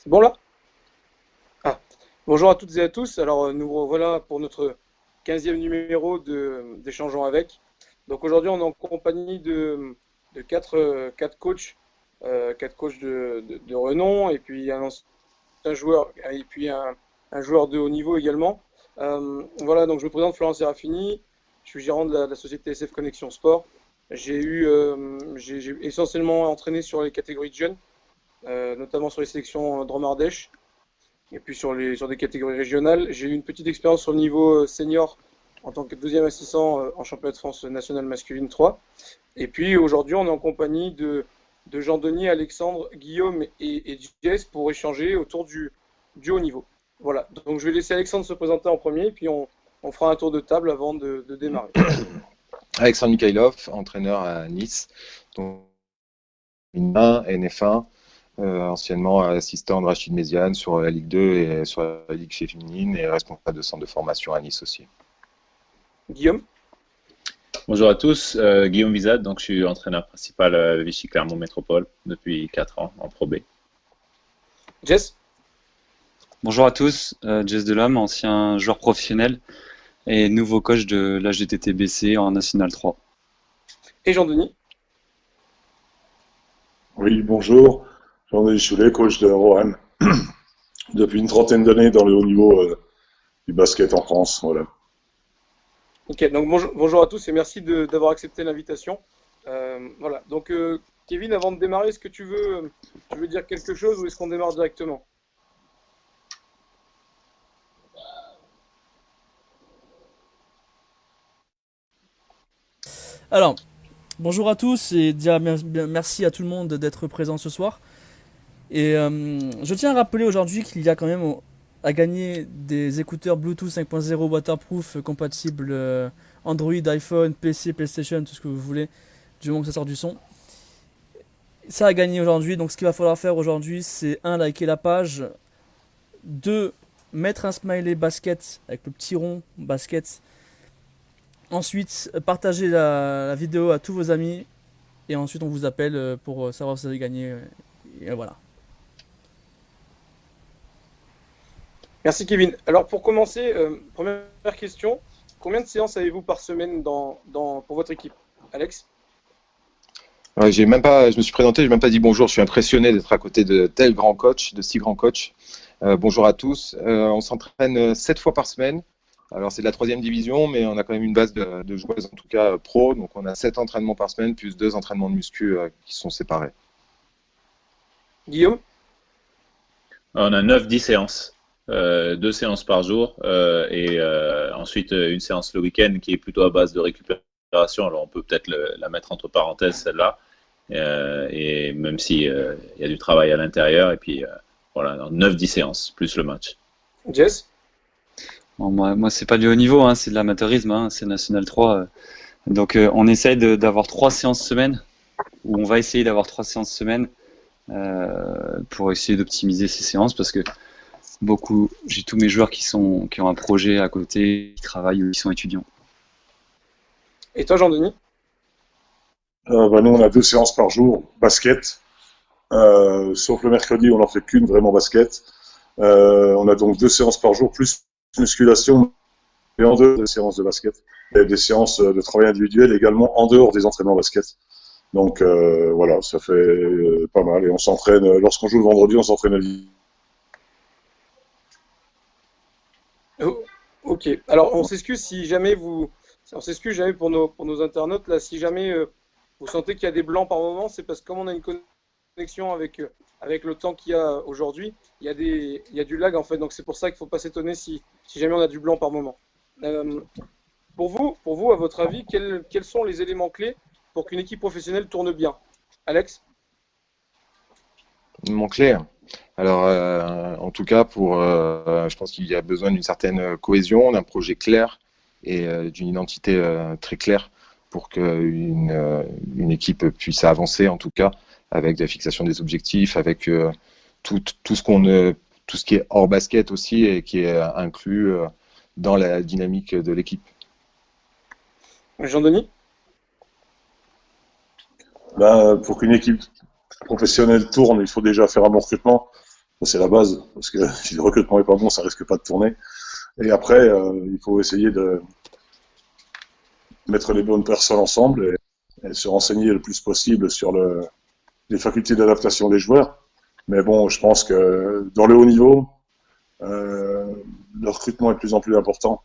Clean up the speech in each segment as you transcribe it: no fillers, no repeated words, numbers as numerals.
C'est bon là? Ah. Bonjour à toutes et à tous. Alors nous revoilà pour notre 15e numéro d'Échangeons avec. Donc aujourd'hui on est en compagnie de quatre coachs, quatre coachs de renom et puis un ancien joueur et puis un joueur de haut niveau également. Voilà, donc je me présente Florent Serafini, je suis gérant de la société SF Connexion Sport. J'ai essentiellement entraîné sur les catégories de jeunes, notamment sur les sélections Drôme-Ardèche. Et puis sur des catégories régionales, j'ai eu une petite expérience sur le niveau senior en tant que deuxième assistant en championnat de France national masculine 3. Et puis aujourd'hui, on est en compagnie de Jean-Denis, Alexandre, Guillaume et Jess pour échanger autour du haut niveau. Voilà, donc je vais laisser Alexandre se présenter en premier, puis on fera un tour de table avant de démarrer. Alexandre Mikhailov, entraîneur à Nice, donc NF1, anciennement assistant de Rachid Méziane sur la Ligue 2 et sur la Ligue féminine et responsable de centre de formation à Nice aussi. Guillaume. Bonjour à tous, Guillaume Vizade, donc je suis entraîneur principal à Vichy Clermont Métropole depuis 4 ans en Pro B. Jess. Bonjour à tous, Jess Delhomme, ancien joueur professionnel et nouveau coach de l'HDTTBC en National 3. Et Jean-Denis. Oui, bonjour, Jean-Denis Choulet, coach de Roanne, depuis une trentaine d'années dans le haut niveau du basket en France. Voilà. Ok, donc bonjour à tous et merci d'avoir accepté l'invitation. Voilà, donc Kevin, avant de démarrer, est-ce que tu veux dire quelque chose ou est-ce qu'on démarre directement? Alors, bonjour à tous et déjà merci à tout le monde d'être présent ce soir. Et je tiens à rappeler aujourd'hui qu'il y a quand même à gagner des écouteurs Bluetooth 5.0 waterproof compatibles Android, iPhone, PC, PlayStation, tout ce que vous voulez, du moment que ça sort du son. Ça a gagné aujourd'hui, donc ce qu'il va falloir faire aujourd'hui, c'est 1. Liker la page, 2. Mettre un smiley basket avec le petit rond basket. Ensuite, partagez la vidéo à tous vos amis. Et ensuite, on vous appelle pour savoir si vous avez gagné. Et voilà. Merci Kevin. Alors pour commencer, première question, combien de séances avez-vous par semaine pour votre équipe? Alex? Ouais, je me suis présenté, je n'ai même pas dit bonjour, je suis impressionné d'être à côté de tels grands coachs, de si grands coachs. Bonjour à tous, on s'entraîne 7 fois par semaine. Alors c'est de la 3e division, mais on a quand même une base de joueuses, en tout cas pro. Donc on a 7 entraînements par semaine, plus 2 entraînements de muscu qui sont séparés. Guillaume? On a 9-10 séances, 2 séances par jour et ensuite une séance le week-end qui est plutôt à base de récupération. Alors on peut peut-être la mettre entre parenthèses celle-là, et même si il y a du travail à l'intérieur. Et puis voilà, 9-10 séances, plus le match. Jess? Bon, moi c'est pas du haut niveau, hein, c'est de l'amateurisme, hein, c'est National 3. Donc on essaye d'avoir 3 séances semaine, ou on va essayer d'avoir 3 séances semaine pour essayer d'optimiser ces séances, parce que j'ai tous mes joueurs qui ont un projet à côté, qui travaillent ou qui sont étudiants. Et toi Jean-Denis? Nous, on a 2 séances par jour, basket, sauf le mercredi, on n'en fait qu'une vraiment basket. On a donc 2 séances par jour, plus musculation, et en dehors des séances de basket. Et des séances de travail individuel également en dehors des entraînements basket. Donc voilà, ça fait pas mal. Et on s'entraîne, lorsqu'on joue le vendredi, on s'entraîne Ok, alors on s'excuse pour nos internautes, là, si jamais vous sentez qu'il y a des blancs par moment, c'est parce que comme on a une connexion avec le temps qu'il y a aujourd'hui, il y a du lag en fait, donc c'est pour ça qu'il ne faut pas s'étonner si jamais on a du blanc par moment. Pour vous, à votre avis, quels sont les éléments clés pour qu'une équipe professionnelle tourne bien? Alex? Mon clé. Alors, en tout cas, je pense qu'il y a besoin d'une certaine cohésion, d'un projet clair et d'une identité très claire pour qu'une équipe puisse avancer, en tout cas, avec la fixation des objectifs, avec tout ce qui est hors basket aussi et qui est inclus dans la dynamique de l'équipe. Jean-Denis? pour qu'une équipe professionnelle tourne, il faut déjà faire un bon recrutement. Ça, c'est la base, parce que si le recrutement est pas bon, ça risque pas de tourner. Et après, il faut essayer de mettre les bonnes personnes ensemble et se renseigner le plus possible sur les facultés d'adaptation des joueurs. Mais bon, je pense que dans le haut niveau, le recrutement est de plus en plus important.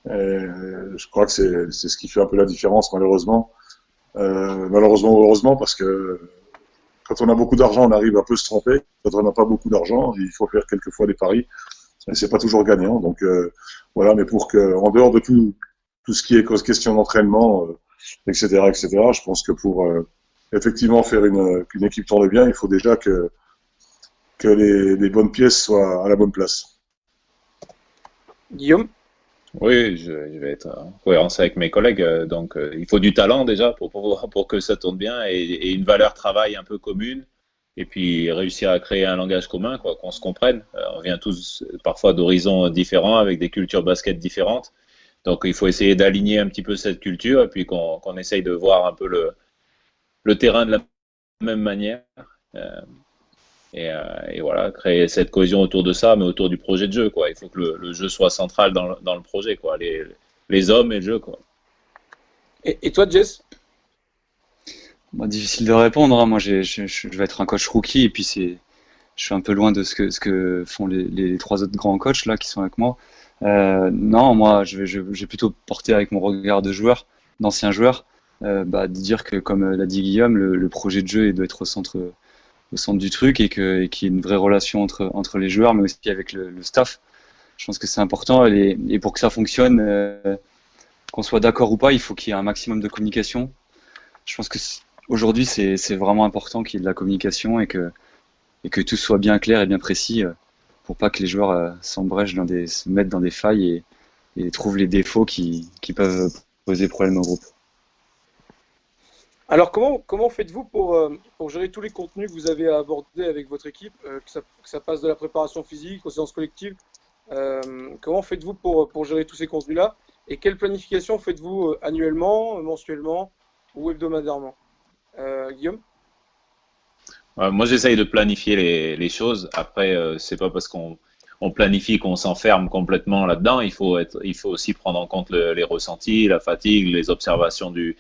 Et je crois que c'est ce qui fait un peu la différence, malheureusement. Malheureusement ou heureusement, parce que quand on a beaucoup d'argent, on arrive à peu se tromper. Quand on n'a pas beaucoup d'argent, il faut faire quelquefois des paris. Et c'est pas toujours gagnant. Donc voilà, mais pour que, en dehors de tout ce qui est question d'entraînement, etc., je pense que pour effectivement faire qu'une équipe tourne bien, il faut déjà que les bonnes pièces soient à la bonne place. Guillaume? Oui, je vais être en cohérence avec mes collègues. Donc, il faut du talent déjà pour que ça tourne bien et une valeur travail un peu commune. Et puis réussir à créer un langage commun, quoi, qu'on se comprenne. On vient tous parfois d'horizons différents avec des cultures basket différentes. Donc, il faut essayer d'aligner un petit peu cette culture et puis qu'on essaye de voir un peu le terrain de la même manière. Et voilà, créer cette cohésion autour de ça, mais autour du projet de jeu, quoi. Il faut que le jeu soit central dans le projet, quoi. Les hommes et le jeu, quoi. Et toi, Jess? Bah, difficile de répondre, hein. Moi, je vais être un coach rookie et puis je suis un peu loin de ce que font les trois autres grands coachs là qui sont avec moi. Non, moi, je vais plutôt porter avec mon regard de joueur, d'ancien joueur, de dire que, comme l'a dit Guillaume, le projet de jeu il doit être au centre du truc et qu'il y ait une vraie relation entre les joueurs, mais aussi avec le staff. Je pense que c'est important et pour que ça fonctionne, qu'on soit d'accord ou pas, il faut qu'il y ait un maximum de communication. Je pense que aujourd'hui, c'est vraiment important qu'il y ait de la communication et que tout soit bien clair et bien précis pour pas que les joueurs s'embrèchent se mettent dans des failles et trouvent les défauts qui peuvent poser problème au groupe. Alors, comment faites-vous pour gérer tous les contenus que vous avez à aborder avec votre équipe, que ça passe de la préparation physique aux séances collectives? Comment faites-vous pour gérer tous ces contenus-là? Et quelle planification faites-vous annuellement, mensuellement ou hebdomadairement? Guillaume? Moi, j'essaye de planifier les choses. Après, c'est pas parce qu'on planifie qu'on s'enferme complètement là-dedans. Il faut aussi prendre en compte les ressentis, la fatigue, les observations du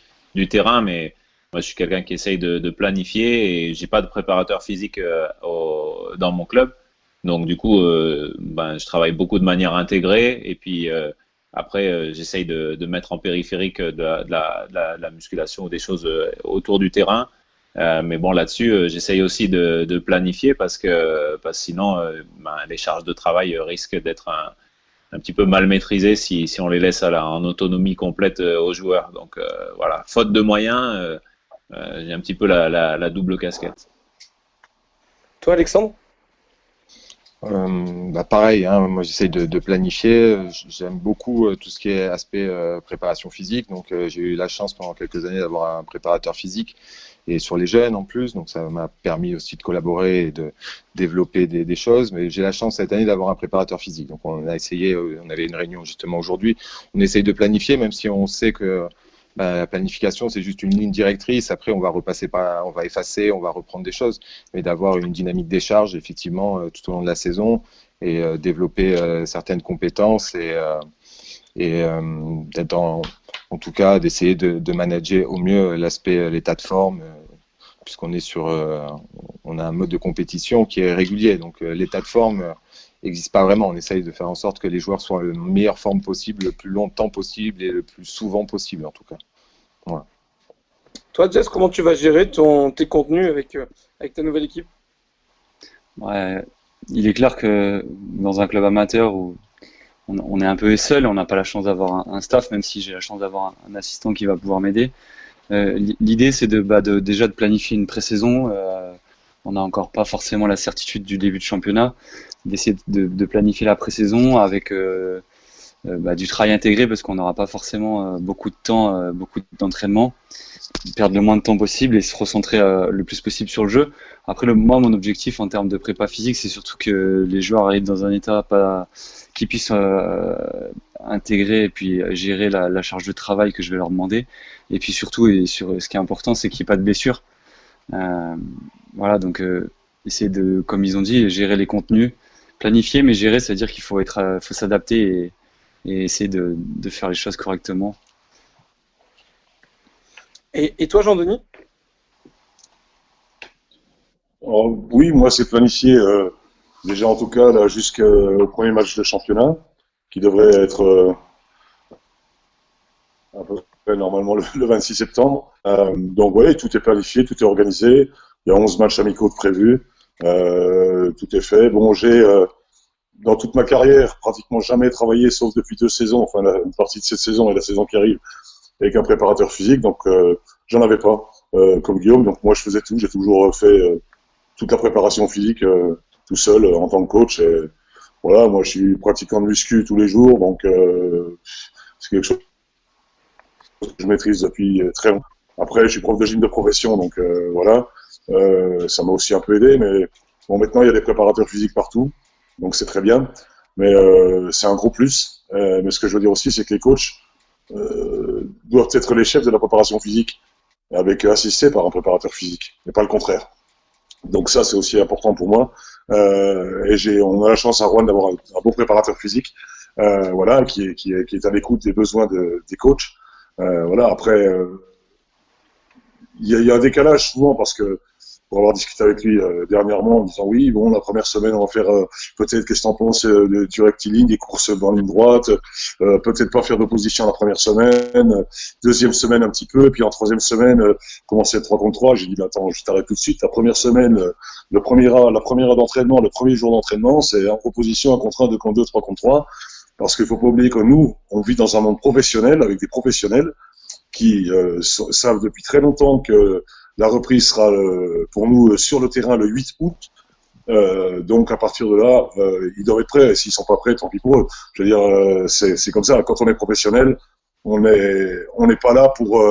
terrain. Mais moi, je suis quelqu'un qui essaye de planifier et j'ai pas de préparateur physique dans mon club. Donc, du coup, je travaille beaucoup de manière intégrée. Et puis, après, j'essaye de mettre en périphérique de la musculation ou des choses autour du terrain. Mais bon, là-dessus, j'essaye aussi de planifier parce que sinon, les charges de travail risquent d'être un petit peu mal maîtrisées si on les laisse en autonomie complète aux joueurs. Donc voilà, faute de moyens, j'ai un petit peu la double casquette. Toi, Alexandre? Pareil, hein, moi j'essaye de planifier. J'aime beaucoup tout ce qui est aspect préparation physique. Donc j'ai eu la chance pendant quelques années d'avoir un préparateur physique et sur les jeunes en plus. Donc ça m'a permis aussi de collaborer et de développer des choses. Mais j'ai la chance cette année d'avoir un préparateur physique. Donc on a essayé, on avait une réunion justement aujourd'hui. On essaye de planifier, même si on sait que la planification, c'est juste une ligne directrice. Après, on va on va effacer, on va reprendre des choses. Mais d'avoir une dynamique des charges, effectivement, tout au long de la saison et développer certaines compétences et d'être en tout cas, d'essayer de manager au mieux l'état de forme, puisqu'on est on a un mode de compétition qui est régulier. Donc, l'état de forme n'existe pas vraiment. On essaye de faire en sorte que les joueurs soient en meilleure forme possible, le plus longtemps possible et le plus souvent possible en tout cas. Voilà. Toi, Jess, comment tu vas gérer tes contenus avec ta nouvelle équipe? Ouais, il est clair que dans un club amateur où on est un peu seul, on n'a pas la chance d'avoir un staff, même si j'ai la chance d'avoir un assistant qui va pouvoir m'aider. L'idée, c'est déjà de planifier une pré-saison. On n'a encore pas forcément la certitude du début de championnat, d'essayer de planifier la pré-saison avec du travail intégré parce qu'on n'aura pas forcément beaucoup de temps, beaucoup d'entraînement, perdre le moins de temps possible et se recentrer le plus possible sur le jeu. Après, moi, mon objectif en termes de prépa physique, c'est surtout que les joueurs arrivent dans un état qu'ils puissent intégrer et puis gérer la charge de travail que je vais leur demander. Et puis surtout, ce qui est important, c'est qu'il n'y ait pas de blessures. Voilà, donc essayer de, comme ils ont dit, gérer les contenus, planifier, mais gérer, ça veut dire qu'il faut s'adapter et essayer de faire les choses correctement. Et toi, Jean-Denis? Alors, oui, moi, c'est planifié déjà en tout cas là jusqu'au premier match de championnat qui devrait être à peu près normalement le 26 septembre. Donc ouais, tout est planifié, tout est organisé. Il y a 11 matchs amicaux de prévus. Tout est fait. Bon, j'ai dans toute ma carrière pratiquement jamais travaillé, sauf depuis 2 saisons, enfin une partie de cette saison et la saison qui arrive, avec un préparateur physique. Donc j'en avais pas comme Guillaume. Donc moi je faisais tout. J'ai toujours fait toute la préparation physique tout seul en tant que coach. Et voilà, moi je suis pratiquant de muscu tous les jours, donc c'est quelque chose que je maîtrise depuis très longtemps. Après, je suis prof de gym de profession, donc voilà, ça m'a aussi un peu aidé. Mais bon, maintenant il y a des préparateurs physiques partout, donc c'est très bien. Mais c'est un gros plus. Mais ce que je veux dire aussi, c'est que les coachs doivent être les chefs de la préparation physique, avec assistés par un préparateur physique, et pas le contraire. Donc ça, c'est aussi important pour moi. Et on a la chance à Rouen d'avoir un bon préparateur physique, voilà, qui est à l'écoute des besoins des coachs. Voilà. Après, il y a un décalage souvent parce que pour avoir discuté avec lui dernièrement en disant oui, bon, la première semaine on va faire peut-être, qu'est-ce que t'en penses, du rectiligne, des courses dans ligne droite, peut-être pas faire d'opposition la première semaine, deuxième semaine un petit peu, et puis en troisième semaine commencer 3 contre 3. J'ai dit bah, attends, je t'arrête tout de suite. La première semaine, la première heure d'entraînement, le premier jour d'entraînement, c'est en proposition 1 contre 1, 2 contre 2, 3 contre 3, parce qu'il faut pas oublier que nous, on vit dans un monde professionnel avec des professionnels qui savent depuis très longtemps que la reprise sera pour nous sur le terrain le 8 août. Donc à partir de là, ils doivent être prêts. Et s'ils sont pas prêts, tant pis pour eux. Je veux dire, c'est comme ça. Quand on est professionnel, on n'est pas là pour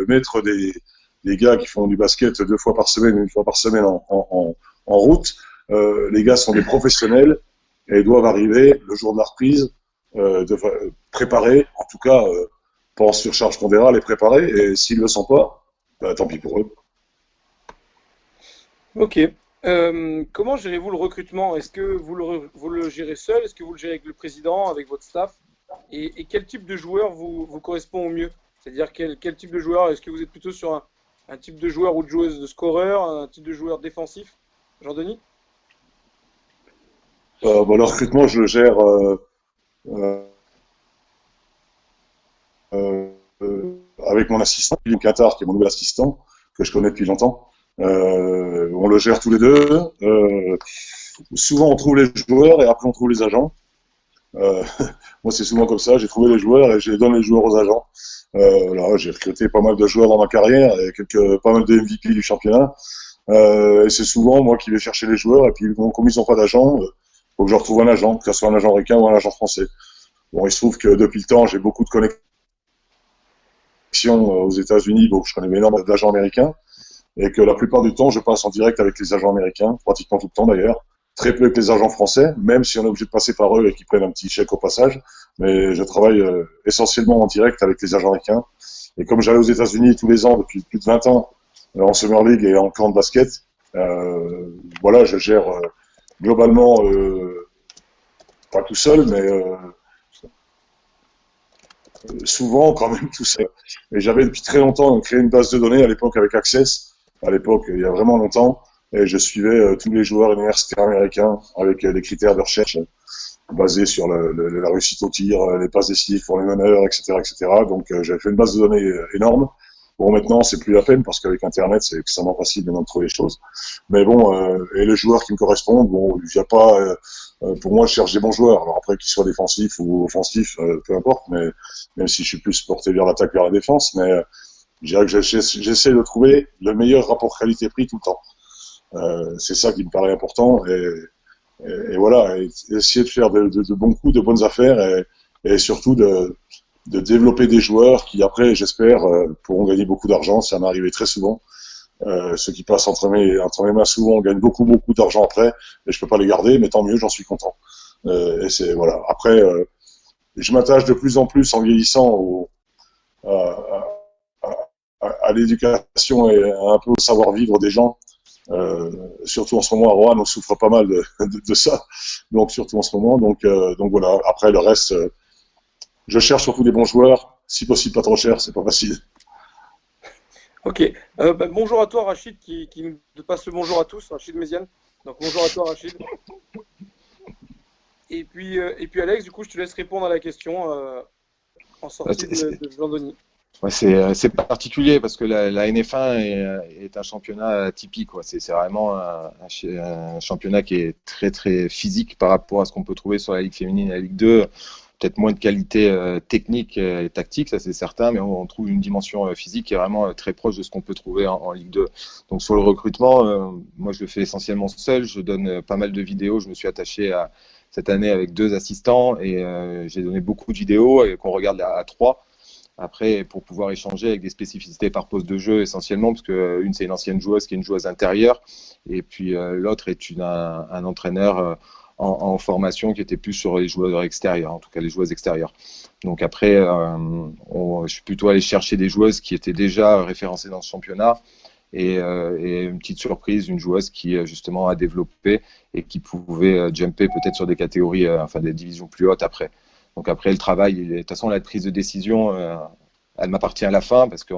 mettre des gars qui font du basket 2 fois par semaine, 1 fois par semaine en route. Les gars sont des professionnels et doivent arriver le jour de la reprise, préparer, en tout cas, pas en surcharge pondérale, les préparer. Et s'ils le sont pas, bah, tant pis pour eux. Ok. Comment gérez-vous le recrutement? Est-ce que vous le gérez seul? Est-ce que vous le gérez avec le président, avec votre staff? Et quel type de joueur vous correspond au mieux? C'est-à-dire quel type de joueur? Est-ce que vous êtes plutôt sur un type de joueur ou de joueuse de scoreur, un type de joueur défensif? Jean-Denis? Bah, le recrutement, je le gère euh, avec mon assistant, Philippe Quintard, qui est mon nouvel assistant, que je connais depuis longtemps. On le gère tous les deux. Souvent, on trouve les joueurs et après, on trouve les agents. Moi, c'est souvent comme ça. J'ai trouvé les joueurs et je donne les joueurs aux agents. Là, j'ai recruté pas mal de joueurs dans ma carrière et pas mal de MVP du championnat. Et c'est souvent moi qui vais chercher les joueurs. Et puis, bon, comme ils n'ont pas d'agent, faut que je retrouve un agent, que ce soit un agent américain ou un agent français. Bon, il se trouve que depuis le temps, j'ai beaucoup de connexions aux États-Unis, donc je connais énormément d'agents américains. Et que la plupart du temps, je passe en direct avec les agents américains, pratiquement tout le temps d'ailleurs. Très peu avec les agents français, même si on est obligé de passer par eux et qu'ils prennent un petit chèque au passage. Mais je travaille essentiellement en direct avec les agents américains. Et comme j'allais aux États-Unis tous les ans depuis plus de 20 ans, en Summer League et en camp de basket, voilà, je gère globalement, pas tout seul, mais souvent quand même tout seul. Et j'avais depuis très longtemps créé une base de données à l'époque avec Access, à l'époque il y a vraiment longtemps, et je suivais tous les joueurs universitaires américains avec des critères de recherche basés sur la réussite au tir, les passes décisives pour les meneurs, etc., etc. Donc j'avais fait une base de données énorme. Bon, maintenant c'est plus la peine parce qu'avec Internet c'est extrêmement facile maintenant de trouver les choses. Mais bon, et les joueurs qui me correspondent, bon, il n'y a pas pour moi, je cherche des bons joueurs. Alors après, qu'ils soient défensifs ou offensifs, peu importe. Mais même si je suis plus porté vers l'attaque, vers la défense, mais je dirais que j'essaie de trouver le meilleur rapport qualité-prix tout le temps. C'est ça qui me paraît important. Et voilà, et essayer de faire de bons coups, de bonnes affaires, et surtout de développer des joueurs qui après, j'espère, pourront gagner beaucoup d'argent. Ça m'est arrivé très souvent. Ceux qui passent entre mes mains souvent gagnent beaucoup d'argent après, et je peux pas les garder, mais tant mieux, j'en suis content. Et c'est voilà. Après, je m'attache de plus en plus en vieillissant à l'éducation et un peu au savoir-vivre des gens. Surtout en ce moment à Roanne, on souffre pas mal de ça. Donc surtout en ce moment. Donc voilà. Après le reste, je cherche surtout des bons joueurs. Si possible pas trop cher, c'est pas facile. Ok. Bonjour à toi, Rachid, qui nous passe le bonjour à tous, Rachid Méziane. Donc bonjour à toi, Rachid. Et puis Alex, du coup, je te laisse répondre à la question en sortie de Jean-Denis. Ouais, c'est particulier parce que la NF1 est un championnat atypique, quoi. C'est vraiment un championnat qui est très très physique par rapport à ce qu'on peut trouver sur la Ligue féminine et la Ligue 2. Peut-être moins de qualité technique et tactique, ça c'est certain, mais on trouve une dimension physique qui est vraiment très proche de ce qu'on peut trouver en Ligue 2. Donc sur le recrutement, moi je le fais essentiellement seul, je donne pas mal de vidéos, je me suis attaché cette année avec 2 assistants et j'ai donné beaucoup de vidéos qu'on regarde à 3. Après, pour pouvoir échanger avec des spécificités par poste de jeu essentiellement, parce que une c'est une ancienne joueuse qui est une joueuse intérieure, et puis l'autre est un entraîneur en formation qui était plus sur les joueurs extérieurs, en tout cas les joueuses extérieures. Donc après, je suis plutôt allé chercher des joueuses qui étaient déjà référencées dans ce championnat, et une petite surprise, une joueuse qui justement a développé et qui pouvait jumper peut-être sur des catégories, des divisions plus hautes après. Donc après, le travail, de toute façon, la prise de décision, elle m'appartient à la fin parce que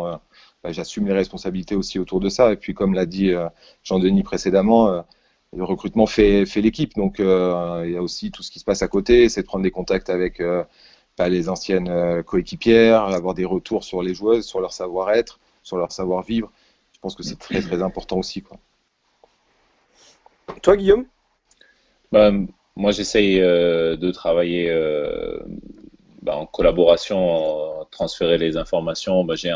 j'assume les responsabilités aussi autour de ça. Et puis, comme l'a dit Jean-Denis précédemment, le recrutement fait l'équipe. Donc, il y a aussi tout ce qui se passe à côté, c'est de prendre des contacts avec les anciennes coéquipières, avoir des retours sur les joueuses, sur leur savoir-être, sur leur savoir-vivre. Je pense que c'est très, très important aussi, quoi. Toi, Guillaume ? Moi, j'essaye de travailler en collaboration, transférer les informations. J'ai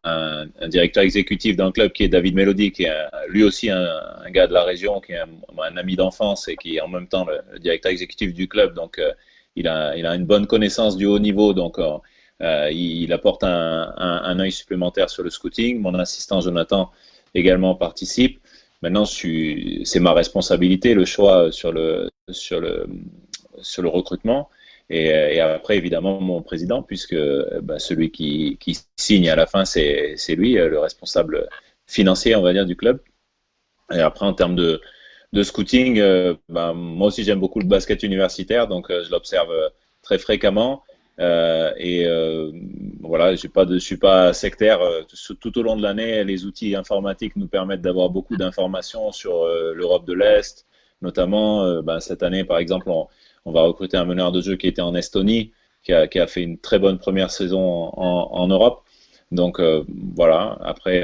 un directeur exécutif d'un club qui est David Mélody, qui est lui aussi un gars de la région, qui est un ami d'enfance et qui est en même temps le directeur exécutif du club. Donc, il a une bonne connaissance du haut niveau. Donc, il apporte un œil supplémentaire sur le scouting. Mon assistant Jonathan également participe. Maintenant, c'est ma responsabilité, le choix sur le recrutement. Et après, évidemment, mon président, puisque celui qui signe à la fin, c'est lui, le responsable financier, on va dire, du club. Et après, en termes de scouting, moi aussi, j'aime beaucoup le basket universitaire, donc je l'observe très fréquemment. Voilà, je suis pas sectaire. Tout au long de l'année, les outils informatiques nous permettent d'avoir beaucoup d'informations sur l'Europe de l'Est, notamment cette année, par exemple, on va recruter un meneur de jeu qui était en Estonie, qui a fait une très bonne première saison en Europe. Donc voilà. Après,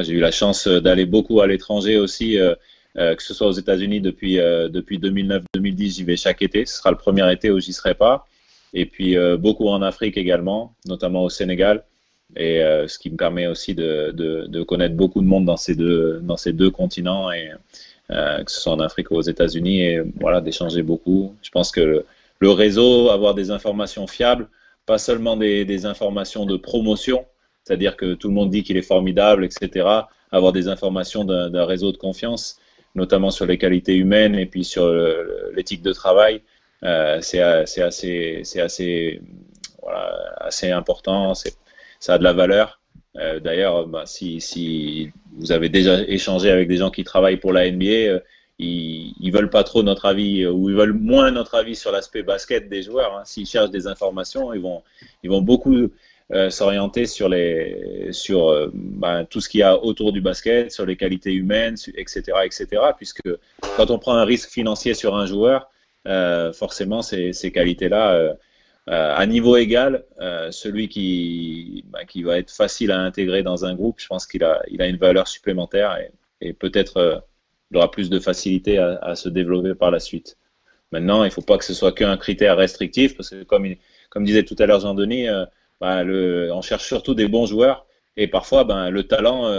j'ai eu la chance d'aller beaucoup à l'étranger aussi, que ce soit aux États-Unis depuis 2009-2010, j'y vais chaque été. Ce sera le premier été où j'y serai pas. Et puis beaucoup en Afrique également, notamment au Sénégal, et ce qui me permet aussi de connaître beaucoup de monde dans ces deux continents, et que ce soit en Afrique ou aux États-Unis, et voilà, d'échanger beaucoup. Je pense que le réseau, avoir des informations fiables, pas seulement des informations de promotion, c'est-à-dire que tout le monde dit qu'il est formidable, etc. Avoir des informations d'un réseau de confiance, notamment sur les qualités humaines et puis sur l'éthique de travail. C'est assez important, ça a de la valeur. D'ailleurs, si vous avez déjà échangé avec des gens qui travaillent pour la NBA, ils veulent pas trop notre avis, ou ils veulent moins notre avis sur l'aspect basket des joueurs, hein. S'ils cherchent des informations, ils vont beaucoup s'orienter sur tout ce qu'il y a autour du basket, sur les qualités humaines, etc., puisque quand on prend un risque financier sur un joueur, forcément ces qualités-là, à niveau égal, celui qui va être facile à intégrer dans un groupe, je pense qu'il a une valeur supplémentaire, et peut-être il aura plus de facilité à se développer par la suite. Maintenant, il ne faut pas que ce soit qu'un critère restrictif, parce que comme disait tout à l'heure Jean-Denis, on cherche surtout des bons joueurs, et parfois le talent,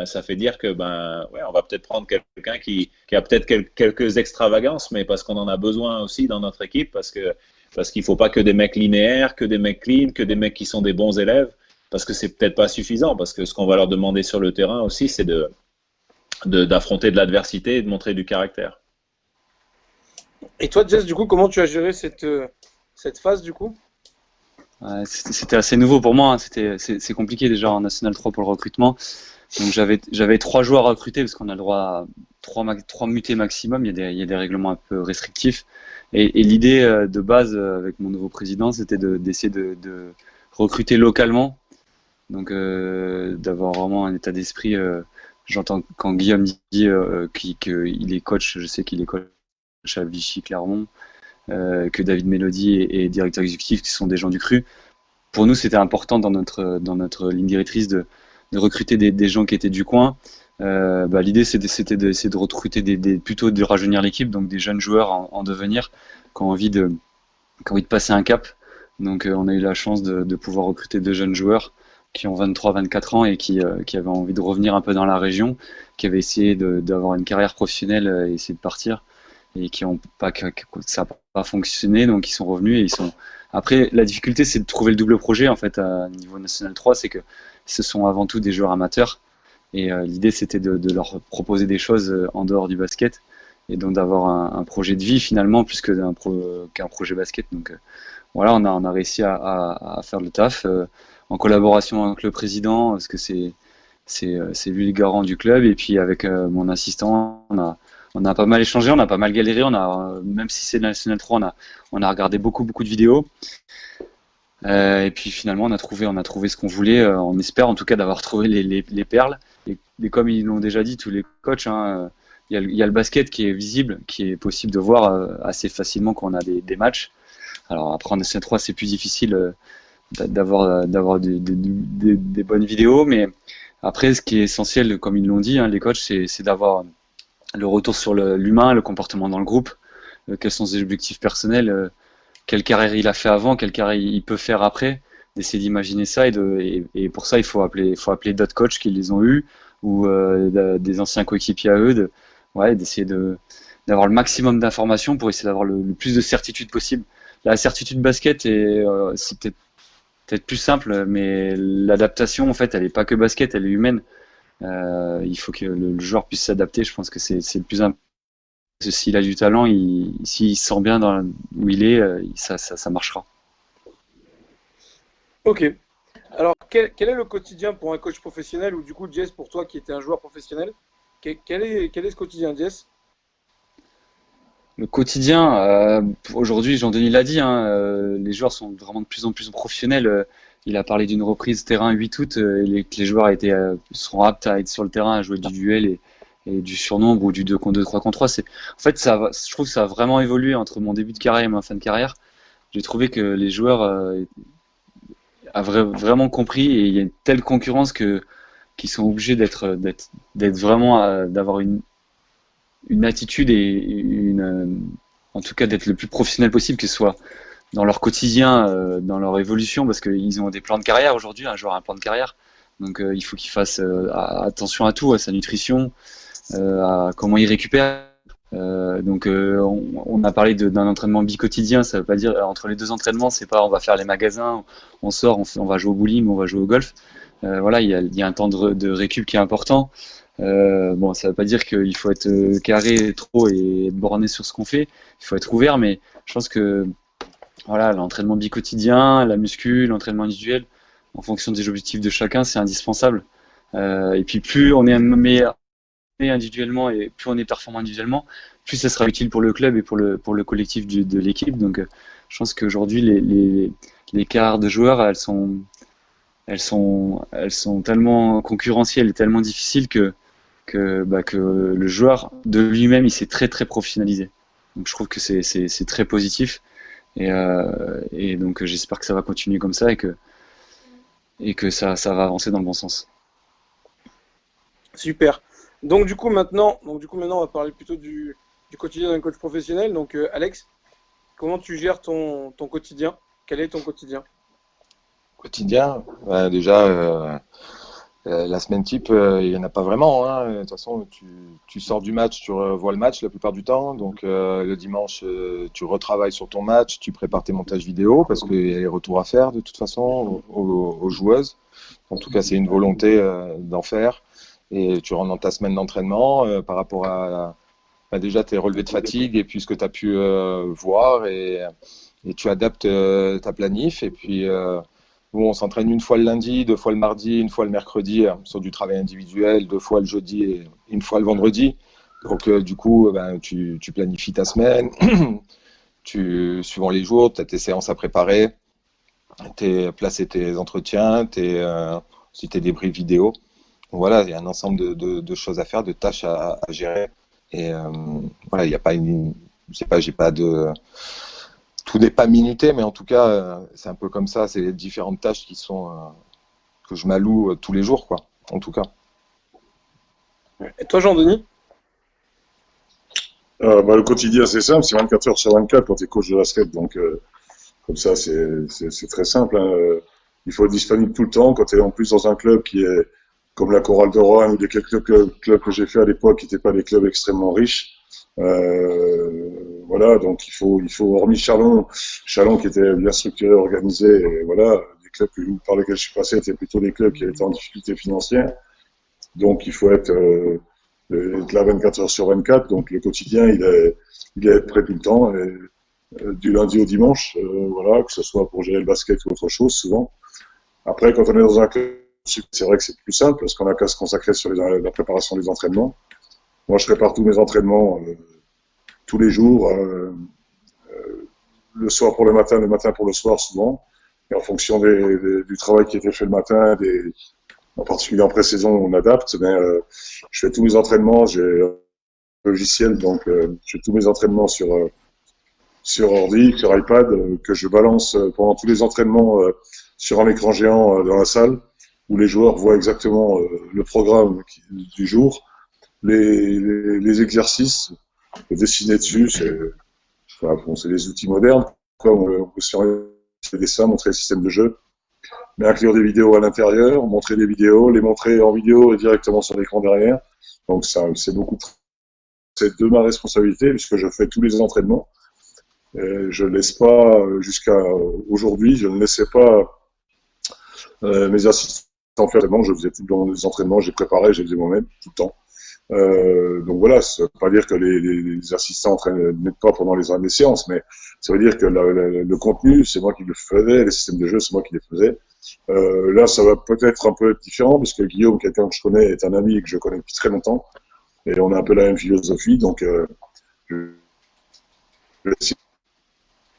ça fait dire que on va peut-être prendre quelqu'un qui a peut-être quelques extravagances, mais parce qu'on en a besoin aussi dans notre équipe, parce qu'il ne faut pas que des mecs linéaires, que des mecs clean, que des mecs qui sont des bons élèves, parce que c'est peut-être pas suffisant, parce que ce qu'on va leur demander sur le terrain aussi, c'est d'affronter de l'adversité et de montrer du caractère. Et toi, Jess, du coup, comment tu as géré cette phase, du coup ? C'était assez nouveau pour moi, hein. C'est compliqué déjà en National 3 pour le recrutement. Donc j'avais 3 joueurs à recruter parce qu'on a le droit à 3 mutés maximum. Il y a des règlements un peu restrictifs. Et l'idée de base avec mon nouveau président, c'était d'essayer de recruter localement. Donc d'avoir vraiment un état d'esprit. J'entends quand Guillaume dit qu'il est coach, je sais qu'il est coach à Vichy Clermont, que David Mélody est directeur exécutif, qui sont des gens du cru. Pour nous, c'était important dans notre ligne directrice de recruter des gens qui étaient du coin. L'idée, c'était d'essayer de recruter plutôt de rajeunir l'équipe, donc des jeunes joueurs en devenir qui ont envie de passer un cap. Donc on a eu la chance de pouvoir recruter 2 jeunes joueurs qui ont 23-24 ans et qui avaient envie de revenir un peu dans la région, qui avaient essayé d'avoir une carrière professionnelle et essayer de partir, et qui ont pas, ça n'a pas fonctionné, donc ils sont revenus et ils sont. Après, la difficulté, c'est de trouver le double projet en fait à niveau national 3, c'est que ce sont avant tout des joueurs amateurs, et l'idée c'était de leur proposer des choses en dehors du basket, et donc d'avoir un projet de vie finalement plus qu'un projet basket. Donc voilà, on a réussi à faire le taf en collaboration avec le président, parce que c'est lui le garant du club, et puis avec mon assistant, on a pas mal échangé, on a pas mal galéré, même si c'est National 3, on a regardé beaucoup de vidéos, et puis finalement on a trouvé ce qu'on voulait, on espère en tout cas d'avoir trouvé les perles, et comme ils l'ont déjà dit tous les coachs, il y a le basket qui est visible, qui est possible de voir assez facilement quand on a des matchs. Alors après en National 3 c'est plus difficile d'avoir des bonnes vidéos, mais après ce qui est essentiel, comme ils l'ont dit, les coachs, c'est d'avoir le retour sur l'humain, le comportement dans le groupe, quels sont ses objectifs personnels, quelle carrière il a fait avant, quelle carrière il peut faire après, d'essayer d'imaginer ça, et pour ça il faut appeler d'autres coachs qui les ont eus, ou des anciens coéquipiers à eux, d'essayer d'avoir le maximum d'informations pour essayer d'avoir le plus de certitude possible. La certitude basket, c'est peut-être plus simple, mais l'adaptation, en fait, elle n'est pas que basket, elle est humaine. Il faut que le joueur puisse s'adapter. Je pense que c'est le plus important. Parce que s'il a du talent, s'il se sent bien où il est, ça marchera. Ok. Alors, quel est le quotidien pour un coach professionnel, ou du coup, Jess, pour toi qui étais un joueur professionnel, quel est ce quotidien, Jess? Le quotidien, aujourd'hui, Jean-Denis l'a dit, les joueurs sont vraiment de plus en plus professionnels. Il a parlé d'une reprise terrain 8 août, et que les joueurs seront aptes à être sur le terrain, à jouer du duel et du surnombre, ou du 2 contre 2, 3 contre 3. En fait, je trouve que ça a vraiment évolué entre mon début de carrière et ma fin de carrière. J'ai trouvé que les joueurs ont vraiment compris, et il y a une telle concurrence qu'ils sont obligés d'être vraiment, d'avoir une attitude et en tout cas d'être le plus professionnel possible, que ce soit dans leur quotidien, dans leur évolution, parce qu'ils ont des plans de carrière aujourd'hui. Un joueur a un plan de carrière, donc il faut qu'il fasse attention à tout, à sa nutrition, à comment il récupère. Donc on a parlé d'un entraînement bi-quotidien. Ça veut pas dire entre les 2 entraînements, c'est pas on va faire les magasins, on sort, on va jouer au bowling, on va jouer au golf. Voilà, il y a un temps de récup qui est important. Bon, ça veut pas dire qu'il faut être carré trop et être borné sur ce qu'on fait. Il faut être ouvert, mais je pense que voilà, l'entraînement bi-quotidien, la muscu, l'entraînement individuel, en fonction des objectifs de chacun, c'est indispensable. Et puis plus on est meilleur individuellement et plus on est performant individuellement, plus ça sera utile pour le club et pour le collectif de l'équipe. Donc je pense qu'aujourd'hui les carrières de joueurs, elles sont tellement concurrentielles et tellement difficiles que le joueur de lui-même, il s'est très très professionnalisé. Donc je trouve que c'est très positif, et donc j'espère que ça va continuer comme ça, et que ça va avancer dans le bon sens. Super. Donc du coup maintenant on va parler plutôt du quotidien d'un coach professionnel. Donc Alex, comment tu gères ton quotidien? Quel est ton quotidien? Quotidien, déjà, la semaine type, il n'y en a pas vraiment. De toute façon, tu sors du match, tu revois le match la plupart du temps. Donc le dimanche, tu retravailles sur ton match, tu prépares tes montages vidéo, parce qu'il y a les retours à faire de toute façon aux joueuses. En tout cas, c'est une volonté d'en faire. Et tu rentres dans ta semaine d'entraînement par rapport à déjà tes relevés de fatigue et puis ce que tu as pu voir, et tu adaptes ta planif, et puis où on s'entraîne une fois le lundi, 2 fois le mardi, une fois le mercredi sur du travail individuel, 2 fois le jeudi et une fois le vendredi. Donc, du coup, tu planifies ta semaine, suivant les jours, tu as tes séances à préparer, placer tes entretiens, aussi tes débriefs vidéo. Donc, voilà, il y a un ensemble de choses à faire, de tâches à gérer. Et voilà, il n'y a pas j'ai pas de. Tout n'est pas minuté, mais en tout cas, c'est un peu comme ça. C'est les différentes tâches que je m'alloue tous les jours, quoi. En tout cas. Et toi, Jean-Denis? Le quotidien, c'est simple, c'est 24 heures sur 24 quand tu es coach de basket. Donc, comme ça, c'est très simple. Hein. Il faut être disponible tout le temps. Quand tu es en plus dans un club qui est comme la Chorale de Roanne ou des quelques clubs que j'ai fait à l'époque qui n'étaient pas des clubs extrêmement riches. Voilà, donc il faut, hormis Chalon qui était bien structuré, organisé, et voilà, les clubs par lesquels je suis passé étaient plutôt des clubs qui étaient en difficulté financière. Donc il faut être là 24 heures sur 24. Donc le quotidien, il est être prêt tout le temps, et, du lundi au dimanche, voilà, que ce soit pour gérer le basket ou autre chose, souvent. Après, quand on est dans un club, c'est vrai que c'est plus simple parce qu'on n'a qu'à se consacrer sur la préparation des entraînements. Moi, je prépare tous mes entraînements tous les jours, le soir pour le matin pour le soir souvent, et en fonction du travail qui a été fait le matin, en particulier en pré-saison, on adapte. Mais je fais tous mes entraînements, j'ai un logiciel, donc je fais tous mes entraînements sur ordi, sur iPad, que je balance pendant tous les entraînements sur un écran géant dans la salle, où les joueurs voient exactement le programme du jour, les exercices dessinés dessus. C'est des outils modernes. On peut faire des dessins, montrer le système de jeu, mais inclure des vidéos à l'intérieur, montrer des vidéos, les montrer en vidéo et directement sur l'écran derrière. Donc ça, c'est c'est de ma responsabilité puisque je fais tous les entraînements. Je ne laisse pas, jusqu'à aujourd'hui, je ne laissais pas mes assistants faire l'entraînement. Je faisais tout dans les entraînements, j'ai préparé, j'ai faisais moi-même tout le temps. Donc voilà, ça ne veut pas dire que les assistants n'aident pas pendant les séances, mais ça veut dire que le contenu, c'est moi qui le faisais, les systèmes de jeu, c'est moi qui les faisais. Là, ça va peut-être un peu être différent, parce que Guillaume, quelqu'un que je connais, est un ami que je connais depuis très longtemps, et on a un peu la même philosophie, donc je vais essayer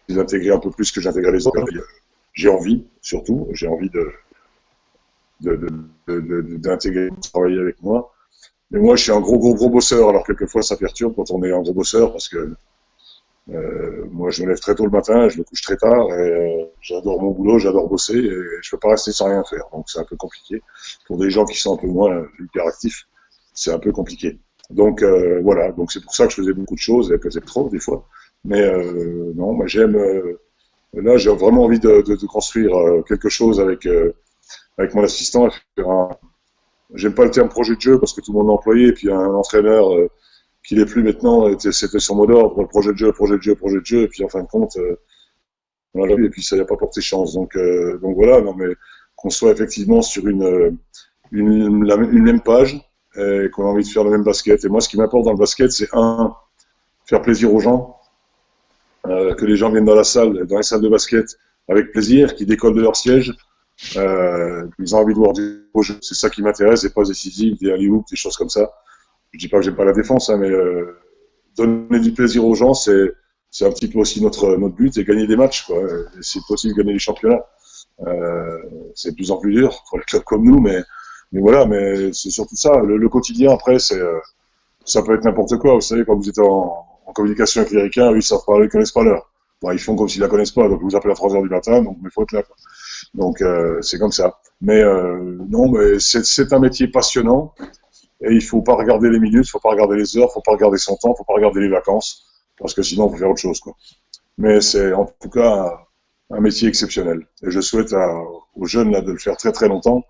d'intégrer un peu plus que j'intégrais les autres. J'ai envie, surtout, j'ai envie d'intégrer, de travailler avec moi. Mais moi, je suis un gros bosseur, alors quelquefois ça perturbe quand on est un gros bosseur, parce que moi, je me lève très tôt le matin, je me couche très tard, et j'adore mon boulot, j'adore bosser, et je peux pas rester sans rien faire. Donc c'est un peu compliqué. Pour des gens qui sont un peu moins hyperactifs, c'est un peu compliqué. Donc voilà, donc c'est pour ça que je faisais beaucoup de choses, et peut-être trop des fois. Mais non, moi j'aime. Là, j'ai vraiment envie de construire quelque chose avec mon assistant. J'aime pas le terme projet de jeu parce que tout le monde l'a employé, et puis un entraîneur qui l'est plus maintenant, c'était son mot d'ordre, projet de jeu, et puis en fin de compte, on l'a vu, et puis ça n'a pas porté chance. Donc voilà, non mais qu'on soit effectivement sur une même page, et qu'on a envie de faire le même basket. Et moi, ce qui m'importe dans le basket, c'est faire plaisir aux gens, que les gens viennent dans les salles de basket avec plaisir, qu'ils décollent de leur siège. Ils ont envie de voir du beau jeu. C'est ça qui m'intéresse, et pas décisif, des alley-oops, des choses comme ça. Je dis pas que j'aime pas la défense, hein, mais donner du plaisir aux gens, c'est un petit peu aussi notre but, et gagner des matchs, quoi. Et si possible, gagner les championnats. C'est de plus en plus dur pour les clubs comme nous, mais voilà, mais c'est surtout ça. Le quotidien, après, ça peut être n'importe quoi. Vous savez, quand vous êtes en communication avec les Ricains, eux, ils connaissent pas l'heure. Bon, ils font comme s'ils la connaissent pas, donc ils vous appellent à 3 heures du matin, donc il faut être là, quoi. Donc c'est comme ça. Mais non, mais c'est un métier passionnant, et il faut pas regarder les minutes, il faut pas regarder les heures, il faut pas regarder son temps, il faut pas regarder les vacances, parce que sinon on peut faire autre chose, quoi. Mais c'est en tout cas un métier exceptionnel, et je souhaite aux jeunes là de le faire très très longtemps.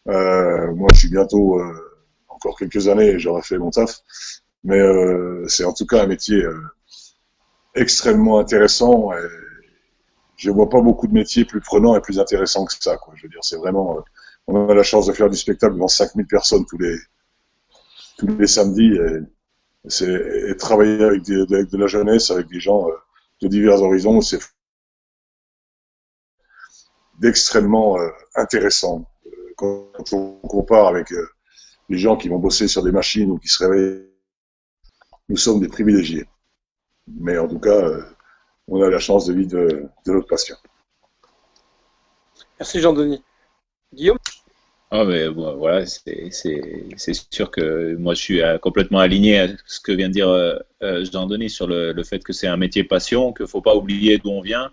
Moi, je suis bientôt encore quelques années et j'aurai fait mon taf, mais c'est en tout cas un métier extrêmement intéressant. Et je vois pas beaucoup de métiers plus prenants et plus intéressants que ça, quoi. Je veux dire, c'est vraiment, on a la chance de faire du spectacle devant 5000 personnes tous les samedis, et travailler avec de la jeunesse, avec des gens de divers horizons, d'extrêmement intéressant. Quand on compare avec les gens qui vont bosser sur des machines ou qui se réveillent, nous sommes des privilégiés. Mais en tout cas, on a la chance de vivre de notre passion. Merci Jean-Denis. Guillaume? Ah, mais bon, voilà, c'est sûr que moi je suis complètement aligné à ce que vient de dire Jean-Denis sur le fait que c'est un métier passion, qu'il ne faut pas oublier d'où on vient.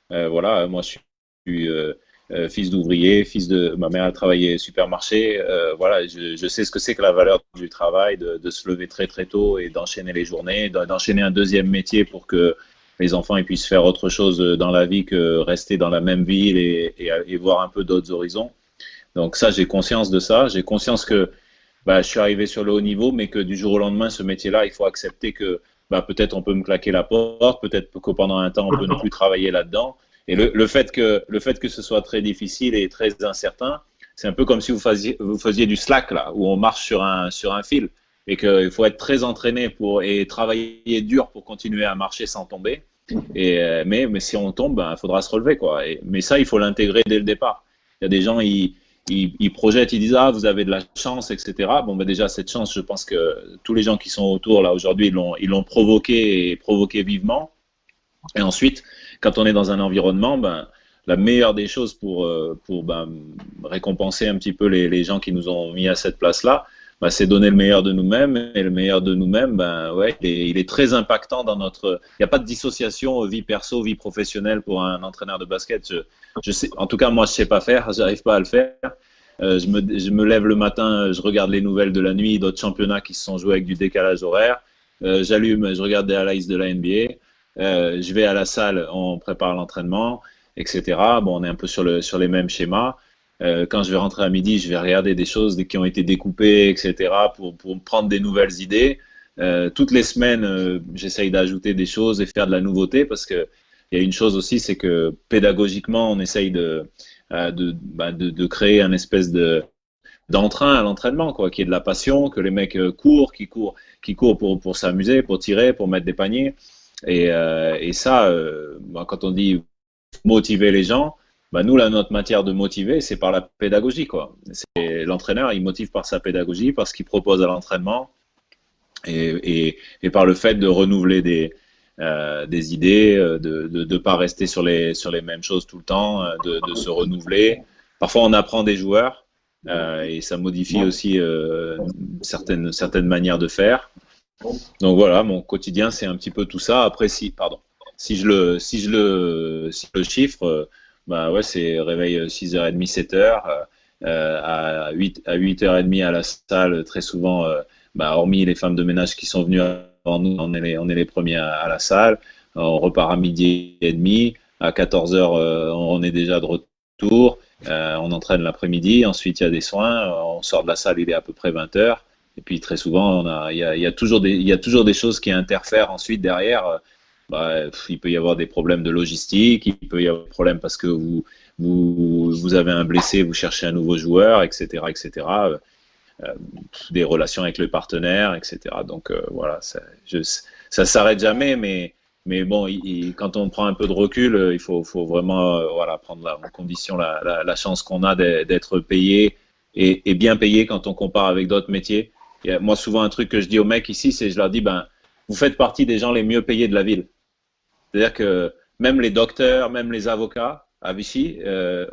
Voilà, moi je suis fils d'ouvrier, ma mère a travaillé au supermarché. Voilà, je sais ce que c'est que la valeur du travail, de se lever très très tôt et d'enchaîner les journées, d'enchaîner un deuxième métier pour que les enfants ils puissent faire autre chose dans la vie que rester dans la même ville et voir un peu d'autres horizons. Donc ça, j'ai conscience de ça. J'ai conscience que je suis arrivé sur le haut niveau, mais que du jour au lendemain, ce métier-là, il faut accepter que peut-être on peut me claquer la porte, peut-être que pendant un temps, on peut ne plus travailler là-dedans. Et le fait que ce soit très difficile et très incertain, c'est un peu comme si vous faisiez du slack là, où on marche sur un fil et qu'il faut être très entraîné et travailler dur pour continuer à marcher sans tomber. Mais si on tombe, il faudra se relever quoi. Mais ça, il faut l'intégrer dès le départ. Il y a des gens, ils projettent, ils disent vous avez de la chance, etc. Bon, déjà cette chance, je pense que tous les gens qui sont autour là aujourd'hui, ils l'ont provoqué vivement. Et ensuite, quand on est dans un environnement, la meilleure des choses pour récompenser un petit peu les gens qui nous ont mis à cette place-là, c'est donner le meilleur de nous-mêmes. Et le meilleur de nous-mêmes, il est très impactant dans notre. Il n'y a pas de dissociation vie perso, vie professionnelle pour un entraîneur de basket. Je sais, en tout cas, moi, je sais pas faire, j'arrive pas à le faire. Je me lève le matin, je regarde les nouvelles de la nuit, d'autres championnats qui se sont joués avec du décalage horaire. J'allume, je regarde des highlights de la NBA. Je vais à la salle, on prépare l'entraînement, etc. Bon, on est un peu sur les mêmes schémas. Quand je vais rentrer à midi, je vais regarder des choses qui ont été découpées, etc. pour prendre des nouvelles idées. Toutes les semaines, j'essaye d'ajouter des choses et faire de la nouveauté parce que il y a une chose aussi, c'est que pédagogiquement, on essaye de créer un espèce d'entrain à l'entraînement, quoi, qui est de la passion, que les mecs qui courent pour s'amuser, pour tirer, pour mettre des paniers. Et ça, quand on dit motiver les gens, nous, notre matière de motiver, c'est par la pédagogie, quoi. L'entraîneur, il motive par sa pédagogie, par ce qu'il propose à l'entraînement, et par le fait de renouveler des idées, de pas rester sur les mêmes choses tout le temps, de se renouveler. Parfois, on apprend des joueurs, et ça modifie aussi certaines manières de faire. Donc voilà, mon quotidien, c'est un petit peu tout ça. Après, si je le chiffre, c'est réveil 6h30, 7h, à 8h30 à la salle, très souvent, hormis les femmes de ménage qui sont venues avant nous, on est les premiers à la salle. On repart à 12h30, à 14h, on est déjà de retour, on entraîne l'après-midi, ensuite il y a des soins, on sort de la salle, il est à peu près 20h. Et puis très souvent, il y a toujours des choses qui interfèrent ensuite derrière. Il peut y avoir des problèmes de logistique, il peut y avoir des problèmes parce que vous avez un blessé, vous cherchez un nouveau joueur, etc., etc. Des relations avec le partenaire, etc. Donc voilà, ça s'arrête jamais, mais bon, quand on prend un peu de recul, il faut vraiment prendre en condition la chance qu'on a d'être payé et bien payé quand on compare avec d'autres métiers. Et moi, souvent, un truc que je dis aux mecs ici, c'est je leur dis, vous faites partie des gens les mieux payés de la ville. C'est-à-dire que même les docteurs, même les avocats à Vichy,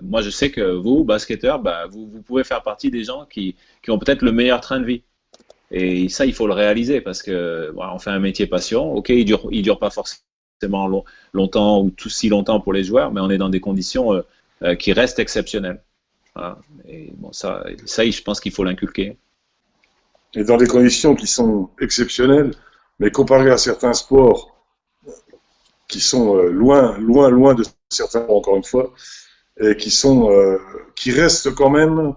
moi, je sais que vous, basketteurs, vous pouvez faire partie des gens qui ont peut-être le meilleur train de vie. Et ça, il faut le réaliser parce que on fait un métier passion. Ok, il dure pas forcément longtemps ou tout si longtemps pour les joueurs, mais on est dans des conditions qui restent exceptionnelles. Voilà. Et bon, ça, je pense qu'il faut l'inculquer. Et dans des conditions qui sont exceptionnelles, mais comparé à certains sports qui sont loin de certains, encore une fois, et qui restent quand même,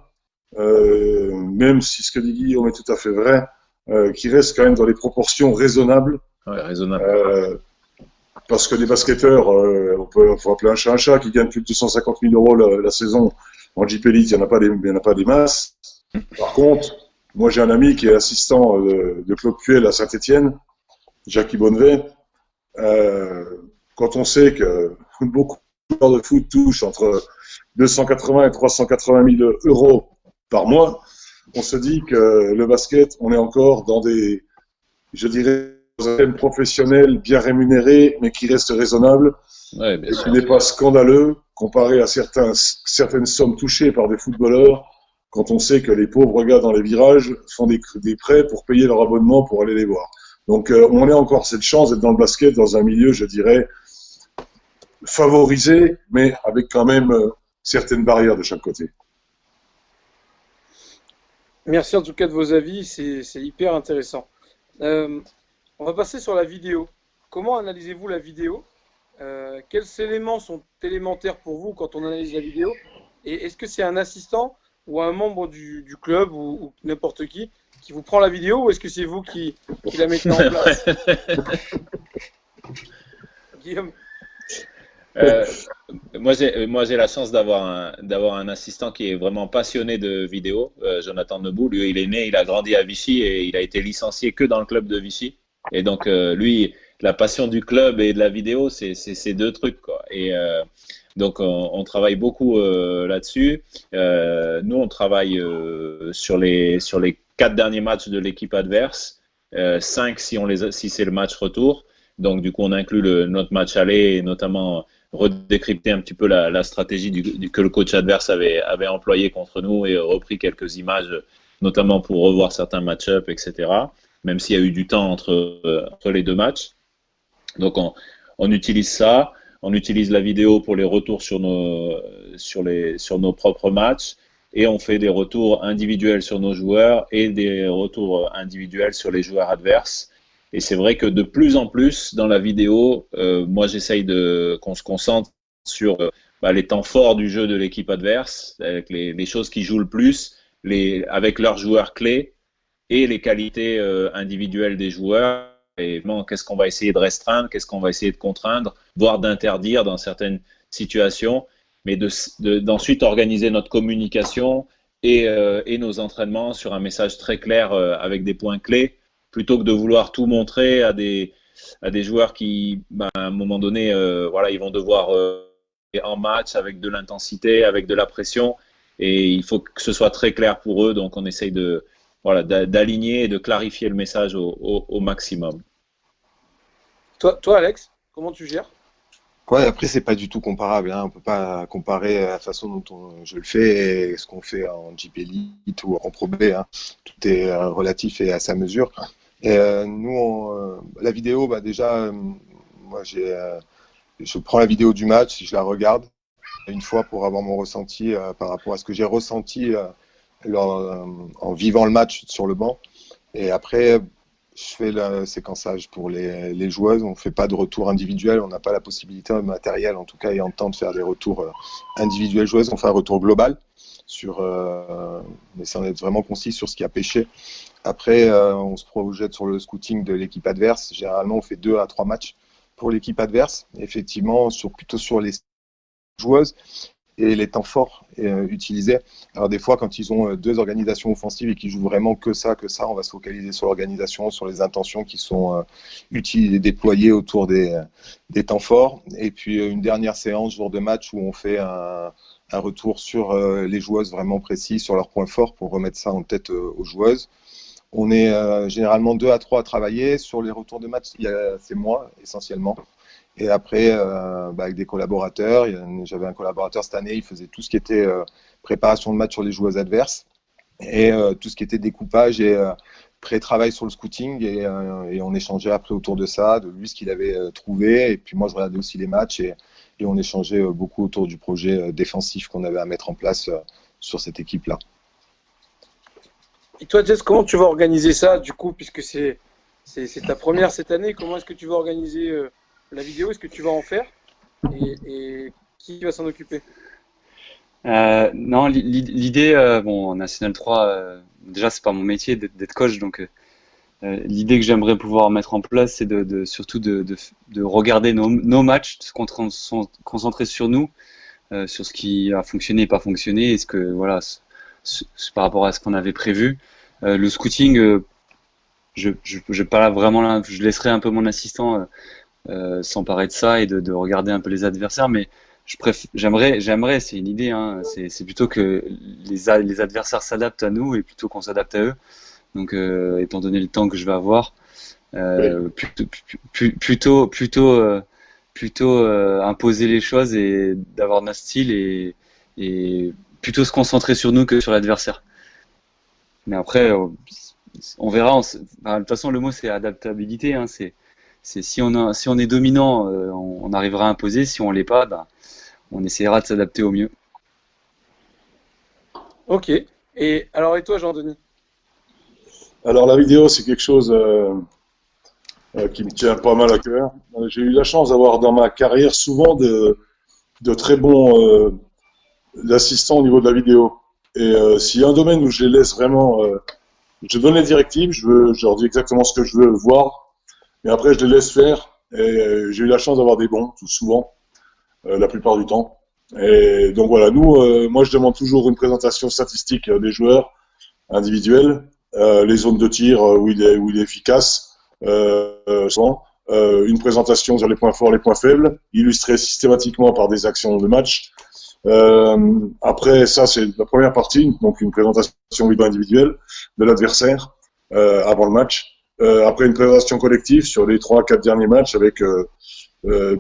même si ce que dit Guillaume est tout à fait vrai, qui restent quand même dans les proportions raisonnables. Ouais, raisonnable. Parce que des basketteurs, faut appeler un chat, qui gagnent plus de 250 000 euros la saison en JP Elite, il n'y en a pas des masses. Par contre, moi, j'ai un ami qui est assistant de Claude Puel à Saint-Étienne, Jackie Bonnevet. Quand on sait que beaucoup joueurs de foot touchent entre 280 et 380 000 euros par mois, on se dit que le basket, on est encore dans des, je dirais, professionnels bien rémunérés, mais qui restent raisonnables, Ouais, bien et qui sûr. n'est pas scandaleux comparé à certaines sommes touchées par des footballeurs, quand on sait que les pauvres gars dans les virages font des prêts pour payer leur abonnement pour aller les voir. Donc on a encore cette chance d'être dans le basket dans un milieu, je dirais, favorisé, mais avec quand même certaines barrières de chaque côté. Merci en tout cas de vos avis, c'est hyper intéressant. On va passer sur la vidéo. Comment analysez-vous la vidéo? Quels éléments sont élémentaires pour vous quand on analyse la vidéo? Et est-ce que c'est un assistant ou un membre du club ou n'importe qui vous prend la vidéo ou est-ce que c'est vous qui la mettez en place? Guillaume? Euh, moi, j'ai la chance d'avoir un assistant qui est vraiment passionné de vidéo, Jonathan Nebout. Lui, il est né, il a grandi à Vichy et il a été licencié que dans le club de Vichy. Et donc, lui, la passion du club et de la vidéo, c'est ces deux trucs, quoi. Et donc, on travaille beaucoup là-dessus. Nous, on travaille sur les 4 derniers matchs de l'équipe adverse, 5 si c'est le match retour. Donc, du coup, on inclut notre match aller et notamment redécrypter un petit peu la stratégie que le coach adverse avait employé contre nous et repris quelques images, notamment pour revoir certains match-ups, etc. Même s'il y a eu du temps entre les deux matchs. Donc, on utilise ça. On utilise la vidéo pour les retours sur nos propres matchs. Et on fait des retours individuels sur nos joueurs et des retours individuels sur les joueurs adverses. Et c'est vrai que de plus en plus dans la vidéo, moi j'essaye qu'on se concentre sur les temps forts du jeu de l'équipe adverse, avec les choses qui jouent le plus, avec leurs joueurs clés et les qualités individuelles des joueurs. Et qu'est-ce qu'on va essayer de restreindre, qu'est-ce qu'on va essayer de contraindre, voire d'interdire dans certaines situations, mais d'ensuite organiser notre communication et nos entraînements sur un message très clair avec des points clés, plutôt que de vouloir tout montrer à des joueurs qui, à un moment donné, ils vont devoir en match avec de l'intensité, avec de la pression, et il faut que ce soit très clair pour eux. Donc, on essaye d'aligner et de clarifier le message au maximum. Toi, Alex, comment tu gères? Ouais, après, c'est pas du tout comparable, hein. On peut pas comparer la façon dont je le fais et ce qu'on fait en JP Elite ou en Pro B, hein. Tout est relatif et à sa mesure. Et nous, la vidéo, déjà, moi, je prends la vidéo du match, je la regarde une fois pour avoir mon ressenti par rapport à ce que j'ai ressenti en vivant le match sur le banc. Et après, je fais le séquençage pour les joueuses. On ne fait pas de retour individuel. On n'a pas la possibilité matérielle, en tout cas, et en temps de faire des retours individuels joueuses. On fait un retour global mais sans être vraiment concis sur ce qui a pêché. Après, on se projette sur le scouting de l'équipe adverse. Généralement, on fait 2 à 3 matchs pour l'équipe adverse. Effectivement, plutôt sur les joueuses et les temps forts utilisés. Alors des fois, quand ils ont 2 organisations offensives et qu'ils jouent vraiment que ça, on va se focaliser sur l'organisation, sur les intentions qui sont utilisées, déployées autour des temps forts. Et puis une dernière séance, jour de match, où on fait un retour sur les joueuses vraiment précis, sur leurs points forts, pour remettre ça en tête aux joueuses. On est généralement 2 à 3 à travailler. Sur les retours de match, c'est moi essentiellement. Et après, avec des collaborateurs, j'avais un collaborateur cette année, il faisait tout ce qui était préparation de match sur les joueuses adverses et tout ce qui était découpage et pré-travail sur le scouting. Et on échangeait après autour de ça, de lui ce qu'il avait trouvé. Et puis moi, je regardais aussi les matchs et on échangeait beaucoup autour du projet défensif qu'on avait à mettre en place sur cette équipe-là. Et toi, Jess, comment tu vas organiser ça, du coup, puisque c'est ta première cette année? Comment est-ce que tu vas organiser la vidéo? Est-ce que tu vas en faire? Et qui va s'en occuper? Non, l'idée, en National 3, déjà, c'est pas mon métier d'être coach, donc l'idée que j'aimerais pouvoir mettre en place, c'est surtout de regarder nos matchs, de se concentrer sur nous, sur ce qui a fonctionné et pas fonctionné, et par rapport à ce qu'on avait prévu. Le scouting, je laisserai un peu mon assistant s'emparer de ça et de regarder un peu les adversaires, mais j'aimerais, c'est une idée, hein, c'est plutôt que les adversaires s'adaptent à nous et plutôt qu'on s'adapte à eux. Donc, étant donné le temps que je vais avoir, plutôt imposer les choses et d'avoir notre style et plutôt se concentrer sur nous que sur l'adversaire. Mais après, on verra. De toute façon, le mot c'est adaptabilité. Hein, si on est dominant, on arrivera à imposer. Si on l'est pas, on essaiera de s'adapter au mieux. Ok. Et alors, et toi, Jean-Denis? Alors la vidéo, c'est quelque chose qui me tient pas mal à cœur. J'ai eu la chance d'avoir dans ma carrière souvent de très bons assistants au niveau de la vidéo. Et s'il y a un domaine où je les laisse vraiment, je donne les directives, je leur dis exactement ce que je veux voir, et après je les laisse faire. Et j'ai eu la chance d'avoir des bons, tout souvent, la plupart du temps. Et donc voilà, moi je demande toujours une présentation statistique des joueurs individuels, les zones de tir où il est efficace, souvent, une présentation sur les points forts, les points faibles, illustrée systématiquement par des actions de match. Après ça, c'est la première partie, donc une présentation individuelle de l'adversaire avant le match. Après une présentation collective sur les 3-4 derniers matchs avec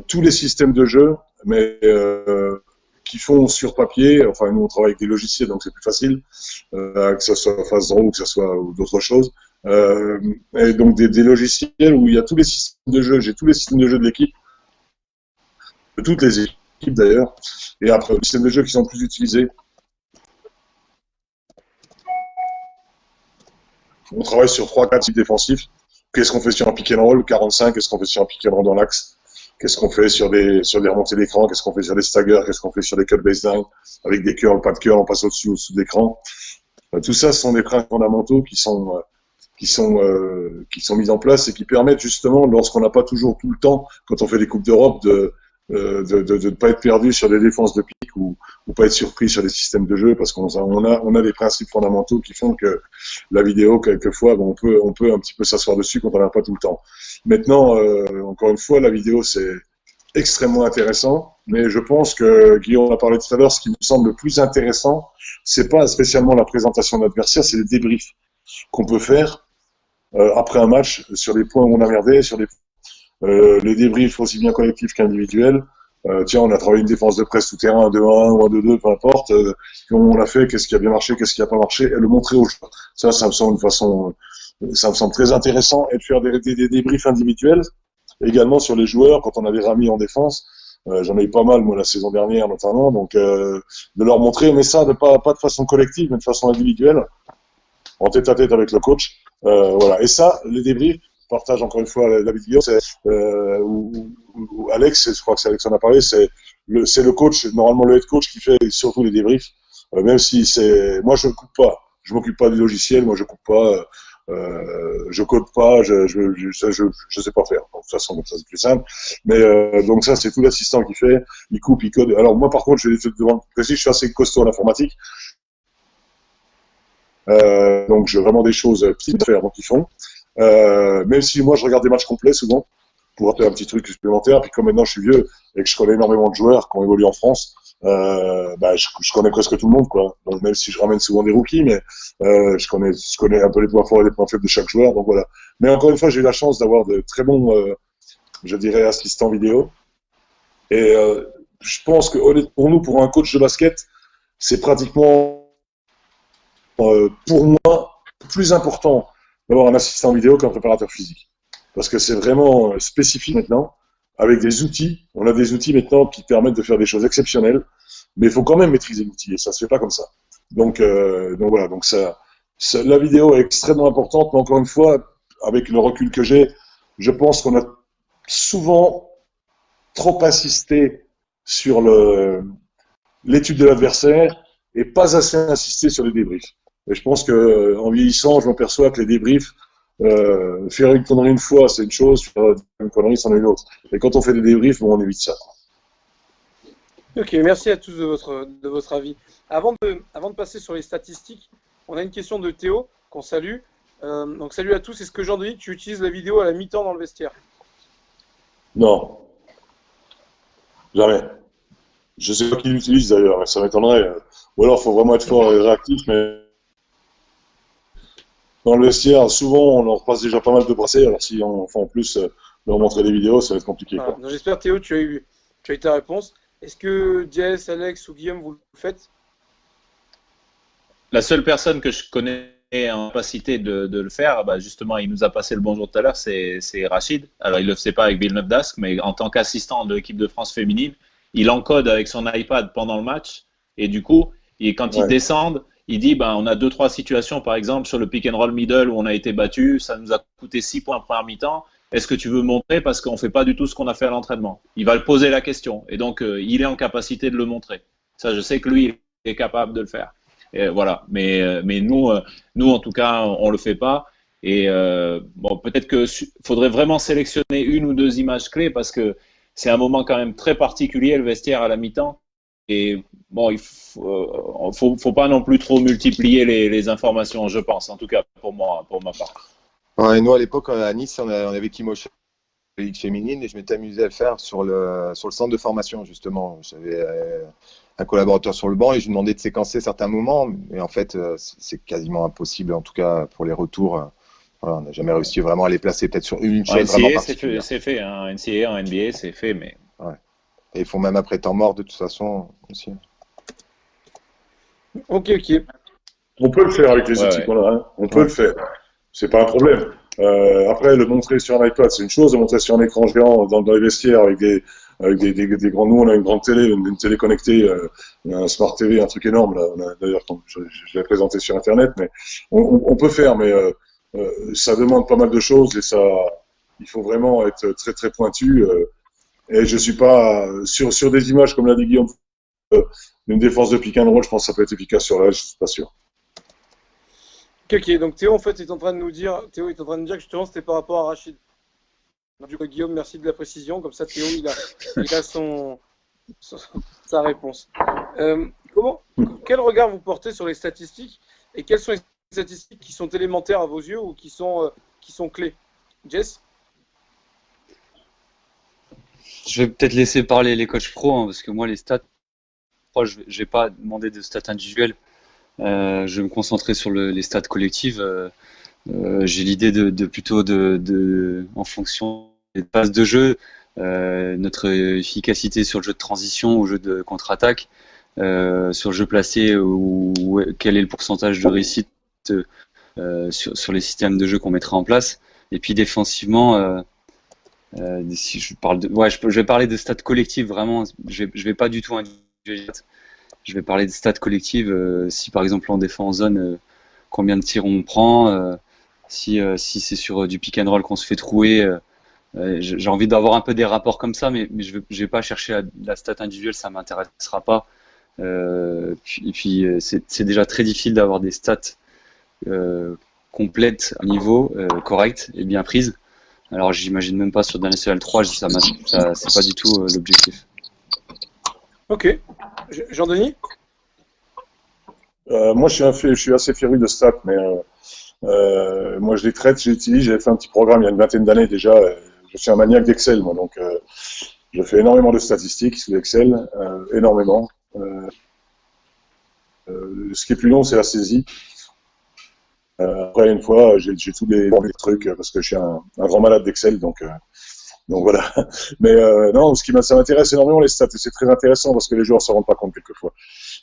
tous les systèmes de jeu, mais qui font sur papier. Enfin, nous on travaille avec des logiciels, donc c'est plus facile, que ce soit Phase Draw ou que ce soit d'autres choses. Et donc des logiciels où il y a tous les systèmes de jeu. J'ai tous les systèmes de jeu de l'équipe, de toutes les équipes d'ailleurs. Et après, les systèmes de jeu qui sont plus utilisés. On travaille sur 3-4 types défensifs. Qu'est-ce qu'on fait sur un pick and roll 45, qu'est-ce qu'on fait sur un pick and roll dans l'axe? Qu'est-ce qu'on fait sur des remontées d'écran? Qu'est-ce qu'on fait sur des staggers? Qu'est-ce qu'on fait sur des cut baseline? Avec des curls, pas de curls, on passe au-dessus ou au-dessous de l'écran. Tout ça, ce sont des principes fondamentaux qui sont mis en place et qui permettent justement, lorsqu'on n'a pas toujours tout le temps, quand on fait des Coupes d'Europe, de ne pas être perdu sur des défenses de pique ou pas être surpris sur des systèmes de jeu, parce qu'on a des principes fondamentaux qui font que la vidéo, quelquefois, on peut un petit peu s'asseoir dessus quand on n'a pas tout le temps. Maintenant, encore une fois, la vidéo, c'est extrêmement intéressant, mais je pense que, Guillaume a parlé tout à l'heure, ce qui me semble le plus intéressant, c'est pas spécialement la présentation de l'adversaire, c'est les débriefs qu'on peut faire après un match sur les points où on a merdé, sur les débriefs aussi bien collectifs qu'individuels. Tiens, on a travaillé une défense de presse tout terrain, un 2-1 ou un 2-2, peu importe. Comment on l'a fait, qu'est-ce qui a bien marché, qu'est-ce qui n'a pas marché, et le montrer aux joueurs. Ça me semble ça me semble très intéressant, et de faire des débriefs individuels, également sur les joueurs, quand on a des ramis en défense. J'en ai eu pas mal, moi, la saison dernière, notamment. Donc, de leur montrer, mais ça, pas de façon collective, mais de façon individuelle, en tête à tête avec le coach. Voilà. Et ça, les débriefs, partage encore une fois la vidéo, c'est où Alex, je crois que c'est Alex qui en a parlé, c'est le coach, normalement le head coach qui fait surtout les débriefs, même si moi je coupe pas, je m'occupe pas du logiciel, moi je coupe pas, je code pas, je sais pas faire. Donc, de toute façon, ça c'est plus simple. Mais donc ça c'est tout l'assistant qui fait, il coupe, il code. Alors moi par contre, je vais te demander précis, je suis assez costaud en informatique. Donc j'ai vraiment des choses petites à faire, donc ils font. Même si moi je regarde des matchs complets souvent pour faire un petit truc supplémentaire, puis comme maintenant je suis vieux et que je connais énormément de joueurs qui ont évolué en France, je connais presque tout le monde, quoi. Donc même si je ramène souvent des rookies, mais je connais un peu les points forts et les points faibles de chaque joueur, donc voilà. Mais encore une fois, j'ai eu la chance d'avoir de très bons, je dirais, assistants vidéo. Et je pense que pour nous, pour un coach de basket, c'est pratiquement pour moi plus important d'avoir un assistant vidéo qu'un préparateur physique. Parce que c'est vraiment spécifique maintenant, avec des outils. On a des outils maintenant qui permettent de faire des choses exceptionnelles, mais il faut quand même maîtriser l'outil, et ça se fait pas comme ça. Donc voilà, donc la vidéo est extrêmement importante, mais encore une fois, avec le recul que j'ai, je pense qu'on a souvent trop insisté sur l'étude de l'adversaire et pas assez insisté sur les débriefs. Et je pense qu'en vieillissant, je m'aperçois que les débriefs, faire une connerie une fois, c'est une chose, faire une connerie, c'en est une autre. Et quand on fait des débriefs, on évite ça. Ok, merci à tous de votre avis. Avant de passer sur les statistiques, on a une question de Théo qu'on salue. Donc salut à tous. Est-ce que Jean-Denis, tu utilises la vidéo à la mi-temps dans le vestiaire? Non. Jamais. Je sais pas qui l'utilise d'ailleurs, mais ça m'étonnerait. Ou alors, il faut vraiment être fort et réactif, mais dans le vestiaire, souvent, on en repasse déjà pas mal de brassés, alors si on fait en plus leur montrer des vidéos, ça va être compliqué, Voilà. quoi. Donc, j'espère, Théo, tu as eu ta réponse. Est-ce que Jess, Alex ou Guillaume, vous le faites? La seule personne que je connais en capacité de le faire, bah justement, il nous a passé le bonjour tout à l'heure, c'est Rachid. Alors, il ne le faisait pas avec Villeneuve d'Ascq, mais en tant qu'assistant de l'équipe de France féminine, il encode avec son iPad pendant le match. Et du coup, quand ils Ouais. descendent, il dit ben, on a 2-3 situations, par exemple, sur le pick and roll middle où on a été battu, ça nous a coûté 6 points première mi-temps. Est-ce que tu veux montrer parce qu'on ne fait pas du tout ce qu'on a fait à l'entraînement? Il va le poser la question. Et donc, il est en capacité de le montrer. Ça, je sais que lui, il est capable de le faire. Et voilà. Mais nous, en tout cas, on le fait pas. Et bon, peut-être que faudrait vraiment sélectionner une ou deux images clés parce que c'est un moment quand même très particulier, le vestiaire à la mi-temps. Et bon, il faut pas non plus trop multiplier les informations, je pense, en tout cas pour moi, pour ma part. Ouais, nous, à l'époque, à Nice, on avait Kimoche Ligue féminine et je m'étais amusé à le faire sur le centre de formation, justement. J'avais un collaborateur sur le banc et je lui demandais de séquencer certains moments, mais en fait, c'est quasiment impossible, en tout cas pour les retours. Voilà, on n'a jamais réussi vraiment à les placer, peut-être sur une chose vraiment particulière. C'est fait, hein. NCAA, en NBA, c'est fait, mais... Ouais. Et ils font même après temps mort, de toute façon, aussi. Ok, ok. On peut le faire avec les outils qu'on a, hein. On peut le faire. C'est pas un problème. Après, le montrer sur un iPad, c'est une chose. Le montrer sur un écran géant dans les vestiaires avec des grands. Nous, on a une grande télé, une télé connectée, on a un Smart TV, un truc énorme. Là. D'ailleurs, je l'ai présenté sur Internet, mais on peut faire, mais ça demande pas mal de choses et ça, il faut vraiment être très très pointu. Et je suis pas sur des images comme l'a dit Guillaume, une défense de pick and roll, je pense que ça peut être efficace sur l'âge, je suis pas sûr. Ok, donc Théo, en fait, est en train de nous dire, Théo est en train de dire que justement, c'était par rapport à Rachid. Donc, du coup, Guillaume, merci de la précision. Comme ça, Théo, il a sa réponse. Quel regard vous portez sur les statistiques et quelles sont les statistiques qui sont élémentaires à vos yeux ou qui sont clés? Jess? Je vais peut-être laisser parler les coachs pro, hein, parce que moi, les stats, je vais pas demander de stats individuelles. Je vais me concentrer sur les stats collectives. J'ai l'idée de plutôt en fonction des passes de jeu, notre efficacité sur le jeu de transition ou jeu de contre-attaque, sur le jeu placé ou quel est le pourcentage de réussite sur les systèmes de jeu qu'on mettra en place. Et puis défensivement, si je parle je vais parler de stats collectives vraiment. Je vais pas du tout individualiser. Je vais parler de stats collectives. Si par exemple on défend en zone, combien de tirs on prend, si c'est sur du pick and roll qu'on se fait trouer. J'ai envie d'avoir un peu des rapports comme ça, mais je vais pas chercher la stat individuelle, ça m'intéressera pas. Puis c'est déjà très difficile d'avoir des stats complètes à niveau correct et bien prises. Alors j'imagine même pas sur National 3, ça c'est pas du tout l'objectif. Ok. Jean-Denis? Moi, je suis assez féru de stats, mais moi, je les traite, je les utilise. J'avais fait un petit programme il y a une vingtaine d'années déjà. Je suis un maniaque d'Excel, moi, donc je fais énormément de statistiques sous Excel, énormément. Ce qui est plus long, c'est la saisie. Après, une fois, j'ai tous les trucs parce que je suis un grand malade d'Excel, donc voilà. Mais non, ça m'intéresse énormément les stats et c'est très intéressant parce que les joueurs ne s'en rendent pas compte quelquefois.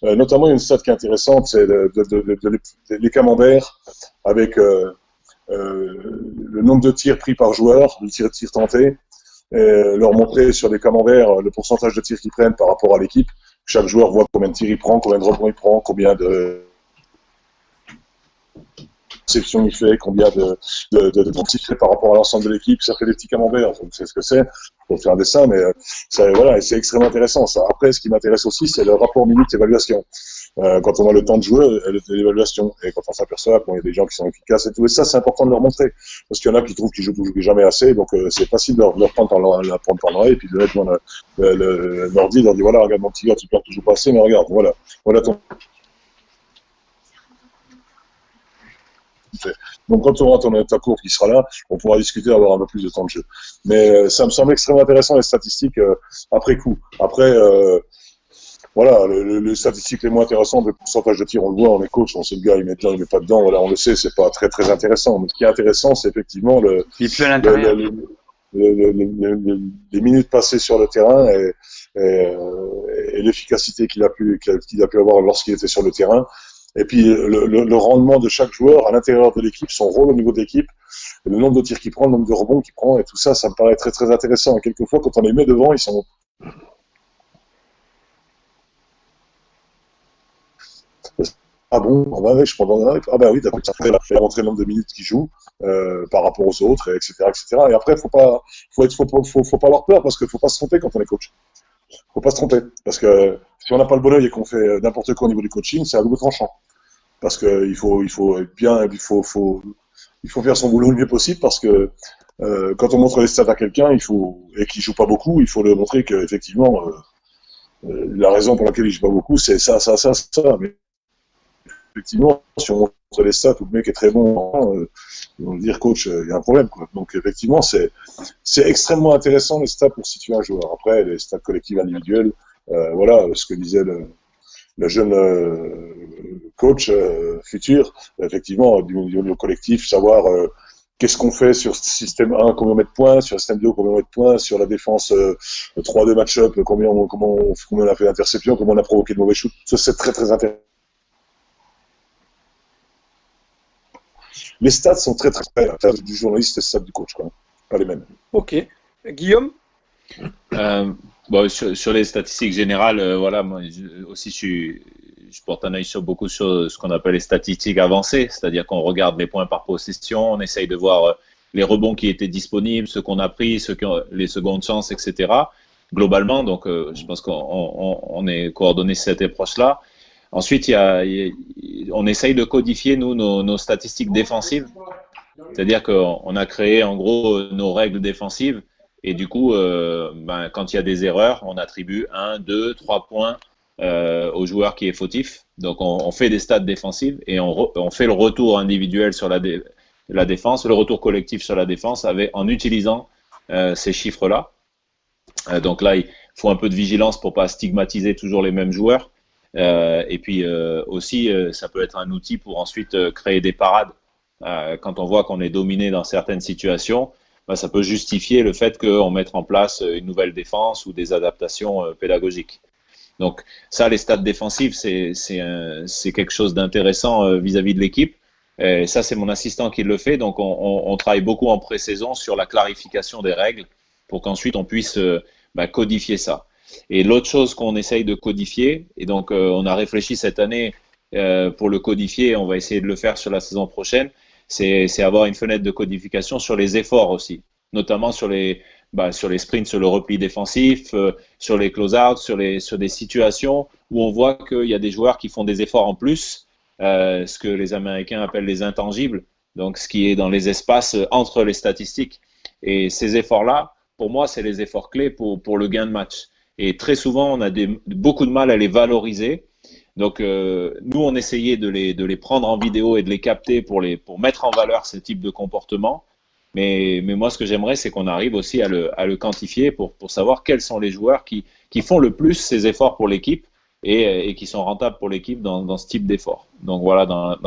Notamment, il y a une stat qui est intéressante, c'est les camemberts avec le nombre de tirs pris par joueur, le tir tenté, leur montrer sur les camemberts le pourcentage de tirs qu'ils prennent par rapport à l'équipe. Chaque joueur voit combien de tirs il prend, combien de rebonds il prend, combien de réceptions il fait, combien de tirs il fait par rapport à l'ensemble de l'équipe. Ça fait des petits camemberts, vous savez ce que c'est. Faut faire un dessin, mais voilà, et c'est extrêmement intéressant. Ça. Après, ce qui m'intéresse aussi, c'est le rapport minute-évaluation. Quand on a le temps de jouer, l'évaluation, et quand on s'aperçoit qu'il y a des gens qui sont efficaces et tout, et ça, c'est important de leur montrer. Parce qu'il y en a qui trouvent qu'ils jouent jamais assez, donc c'est facile de leur prendre par l'oreille, et puis de mettre dans l'ordi, de leur dire, voilà, regarde mon petit gars, tu perds toujours pas assez, mais regarde, voilà ton... Donc quand on aura ta courbe qui sera là, on pourra discuter, avoir un peu plus de temps de jeu. Mais ça me semble extrêmement intéressant les statistiques après coup. Après, voilà, les statistiques les moins intéressantes, le pourcentage de tirs, on le voit, on est coach, on sait le gars, il met dedans, il met pas dedans, voilà, on le sait, c'est pas très très intéressant. Mais ce qui est intéressant, c'est effectivement Il pleut à l'intérieur. les minutes passées sur le terrain et l'efficacité qu'il a pu avoir lorsqu'il était sur le terrain. Et puis le rendement de chaque joueur à l'intérieur de l'équipe, son rôle au niveau de l'équipe, le nombre de tirs qu'il prend, le nombre de rebonds qu'il prend, et tout ça, ça me paraît très très intéressant. Et quelquefois, quand on les met devant, ils sont ah bon, ah bah oui, je prends ah bah oui, d'accord, ça fait rentrer le nombre de minutes qu'ils jouent par rapport aux autres, etc., etc. Et après, faut pas avoir peur parce qu'il faut pas se tromper quand on est coach. Faut pas se tromper parce que si on n'a pas le bon œil et qu'on fait n'importe quoi au niveau du coaching, c'est à double tranchant. Parce que il faut être bien, il faut faire son boulot le mieux possible parce que quand on montre les stats à quelqu'un, et qu'il joue pas beaucoup, il faut lui montrer qu'effectivement la raison pour laquelle il joue pas beaucoup, c'est ça. Mais effectivement, si on montre les stats où le mec est très bon, ils vont dire coach, il y a un problème, quoi. Donc effectivement, c'est extrêmement intéressant les stats pour situer un joueur. Après, les stats collectives individuelles, voilà, ce que disait le jeune coach futur, effectivement, du niveau collectif, savoir qu'est-ce qu'on fait sur système 1, combien on met de points, sur système 2, combien on met de points, sur la défense 3-2 match-up, combien on a fait d'interceptions, comment on a provoqué de mauvais shoots. Ça, c'est très très intéressant. Les stats sont très très du journaliste et les stats du coach, quoi. Pas les mêmes. Ok. Guillaume? Bon, sur les statistiques générales, voilà, moi aussi je porte un œil beaucoup sur ce qu'on appelle les statistiques avancées, c'est-à-dire qu'on regarde les points par possession, on essaye de voir les rebonds qui étaient disponibles, ceux qu'on a pris, les secondes chances, etc. Globalement, donc je pense qu'on est coordonné cette approche-là. Ensuite, on essaye de codifier nos statistiques défensives, c'est-à-dire qu'on a créé en gros nos règles défensives. Et du coup, quand il y a des erreurs, on attribue 1, 2, 3 points au joueur qui est fautif. Donc, on fait des stats défensives et on fait le retour individuel sur la défense, le retour collectif sur la défense en utilisant ces chiffres-là. Donc là, il faut un peu de vigilance pour pas stigmatiser toujours les mêmes joueurs. Et puis aussi, ça peut être un outil pour ensuite créer des parades. Quand on voit qu'on est dominé dans certaines situations, ça peut justifier le fait qu'on mette en place une nouvelle défense ou des adaptations pédagogiques. Donc ça, les stats défensives, c'est quelque chose d'intéressant vis-à-vis de l'équipe. Et ça, c'est mon assistant qui le fait. Donc on travaille beaucoup en pré-saison sur la clarification des règles pour qu'ensuite on puisse codifier ça. Et l'autre chose qu'on essaye de codifier, et donc on a réfléchi cette année pour le codifier, on va essayer de le faire sur la saison prochaine, c'est avoir une fenêtre de codification sur les efforts aussi, notamment sur les sprints, sur le repli défensif, sur les close-outs, sur des situations où on voit qu'il y a des joueurs qui font des efforts en plus, ce que les Américains appellent les intangibles, donc ce qui est dans les espaces entre les statistiques. Et ces efforts-là, pour moi, c'est les efforts clés pour le gain de match. Et très souvent, on a beaucoup de mal à les valoriser. Donc, nous, on essayait de les prendre en vidéo et de les capter pour mettre en valeur ce type de comportement. Mais moi, ce que j'aimerais, c'est qu'on arrive aussi à le quantifier pour savoir quels sont les joueurs qui font le plus ces efforts pour l'équipe et qui sont rentables pour l'équipe dans ce type d'effort. Donc voilà, dans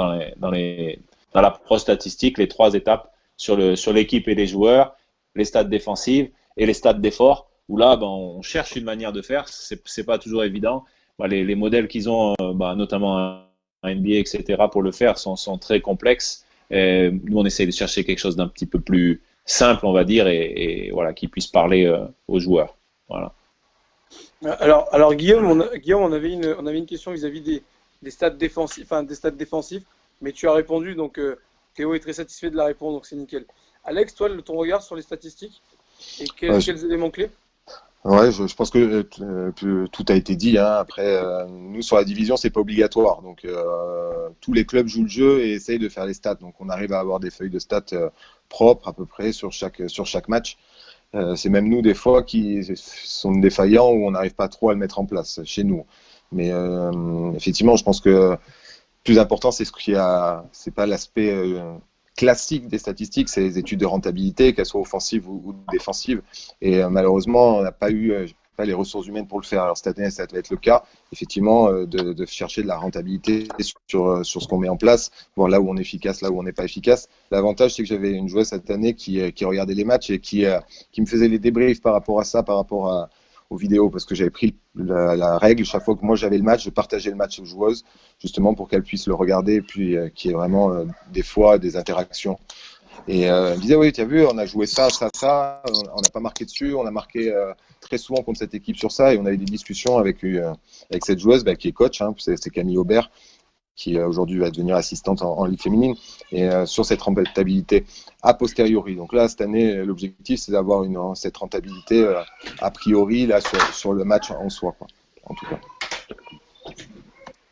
l'approche statistique, les 3 étapes sur l'équipe et les joueurs, les stats défensives et les stats d'effort, où là, on cherche une manière de faire. C'est pas toujours évident. Les modèles qu'ils ont, notamment en NBA, etc., pour le faire, sont très complexes. Et nous, on essaie de chercher quelque chose d'un petit peu plus simple, on va dire, et voilà, qui puisse parler aux joueurs. Voilà. Alors Guillaume, on avait une question vis-à-vis des stats défensifs, mais tu as répondu, donc Théo est très satisfait de la réponse, donc c'est nickel. Alex, toi, ton regard sur les statistiques et quels éléments clés? Ouais, je pense que tout a été dit. Hein. Après, nous sur la division, c'est pas obligatoire. Donc, tous les clubs jouent le jeu et essayent de faire les stats. Donc, on arrive à avoir des feuilles de stats propres à peu près sur chaque match. C'est même nous des fois qui sont défaillants où on n'arrive pas trop à le mettre en place chez nous. Mais effectivement, je pense que le plus important, c'est c'est pas l'aspect classique des statistiques, c'est les études de rentabilité, qu'elles soient offensives ou défensives. Et malheureusement, on n'a pas eu pas les ressources humaines pour le faire. Alors cette année, ça va être le cas, effectivement, de chercher de la rentabilité sur ce qu'on met en place, voir là où on est efficace, là où on n'est pas efficace. L'avantage, c'est que j'avais une joueuse cette année qui regardait les matchs et qui me faisait les débriefs par rapport à ça, par rapport aux vidéos, parce que j'avais pris la règle, chaque fois que moi j'avais le match, je partageais le match aux joueuses, justement pour qu'elles puissent le regarder, et puis qu'il y ait vraiment des fois des interactions. Et elle me disait, oui, tu as vu, on a joué ça, on n'a pas marqué dessus, on a marqué très souvent contre cette équipe sur ça, et on a eu des discussions avec cette joueuse qui est coach, c'est Camille Aubert, qui aujourd'hui va devenir assistante en Ligue féminine, et sur cette rentabilité a posteriori. Donc là, cette année, l'objectif, c'est d'avoir cette rentabilité a priori là, sur le match en soi, quoi, en tout cas.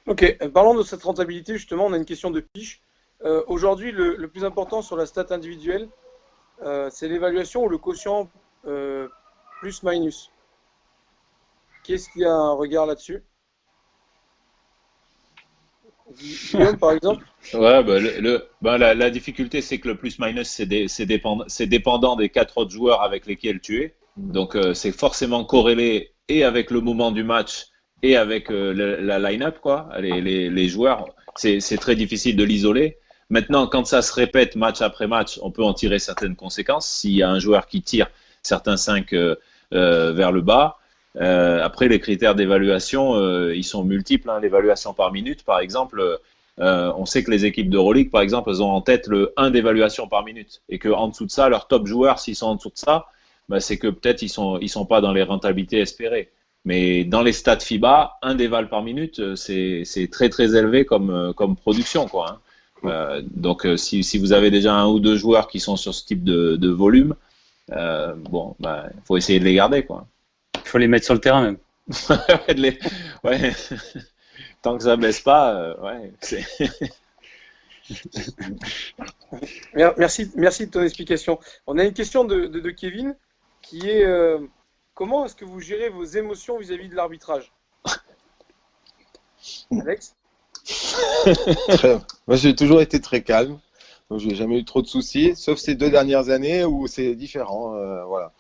Ok, parlons de cette rentabilité, justement, on a une question de piche. Aujourd'hui, le plus important sur la stat individuelle, c'est l'évaluation ou le quotient plus-minus. Qu'est-ce qu'il y a un regard là-dessus? Guillaume, par exemple? Ouais, la difficulté, c'est que le plus-minus, c'est dépendant des 4 autres joueurs avec lesquels tu es. Donc, c'est forcément corrélé et avec le moment du match et avec la line-up, quoi. Les joueurs, c'est très difficile de l'isoler. Maintenant, quand ça se répète match après match, on peut en tirer certaines conséquences. S'il y a un joueur qui tire certains 5 vers le bas, après les critères d'évaluation, ils sont multiples. L'évaluation par minute, par exemple, on sait que les équipes d'Euroleague, par exemple, elles ont en tête le 1 d'évaluation par minute, et que en dessous de ça, leurs top joueurs, s'ils sont en dessous de ça, c'est que peut-être ils sont pas dans les rentabilités espérées. Mais dans les stats FIBA, 1 déval par minute, c'est très très élevé comme production, quoi. Donc si vous avez déjà 1 ou 2 joueurs qui sont sur ce type de volume, faut essayer de les garder, quoi. Il faut les mettre sur le terrain même. Ouais. Tant que ça baisse pas, Merci de ton explication. On a une question de Kevin qui est comment est-ce que vous gérez vos émotions vis-à-vis de l'arbitrage? Alex? Moi, j'ai toujours été très calme, donc j'ai jamais eu trop de soucis, sauf ces 2 dernières années où c'est différent. Voilà.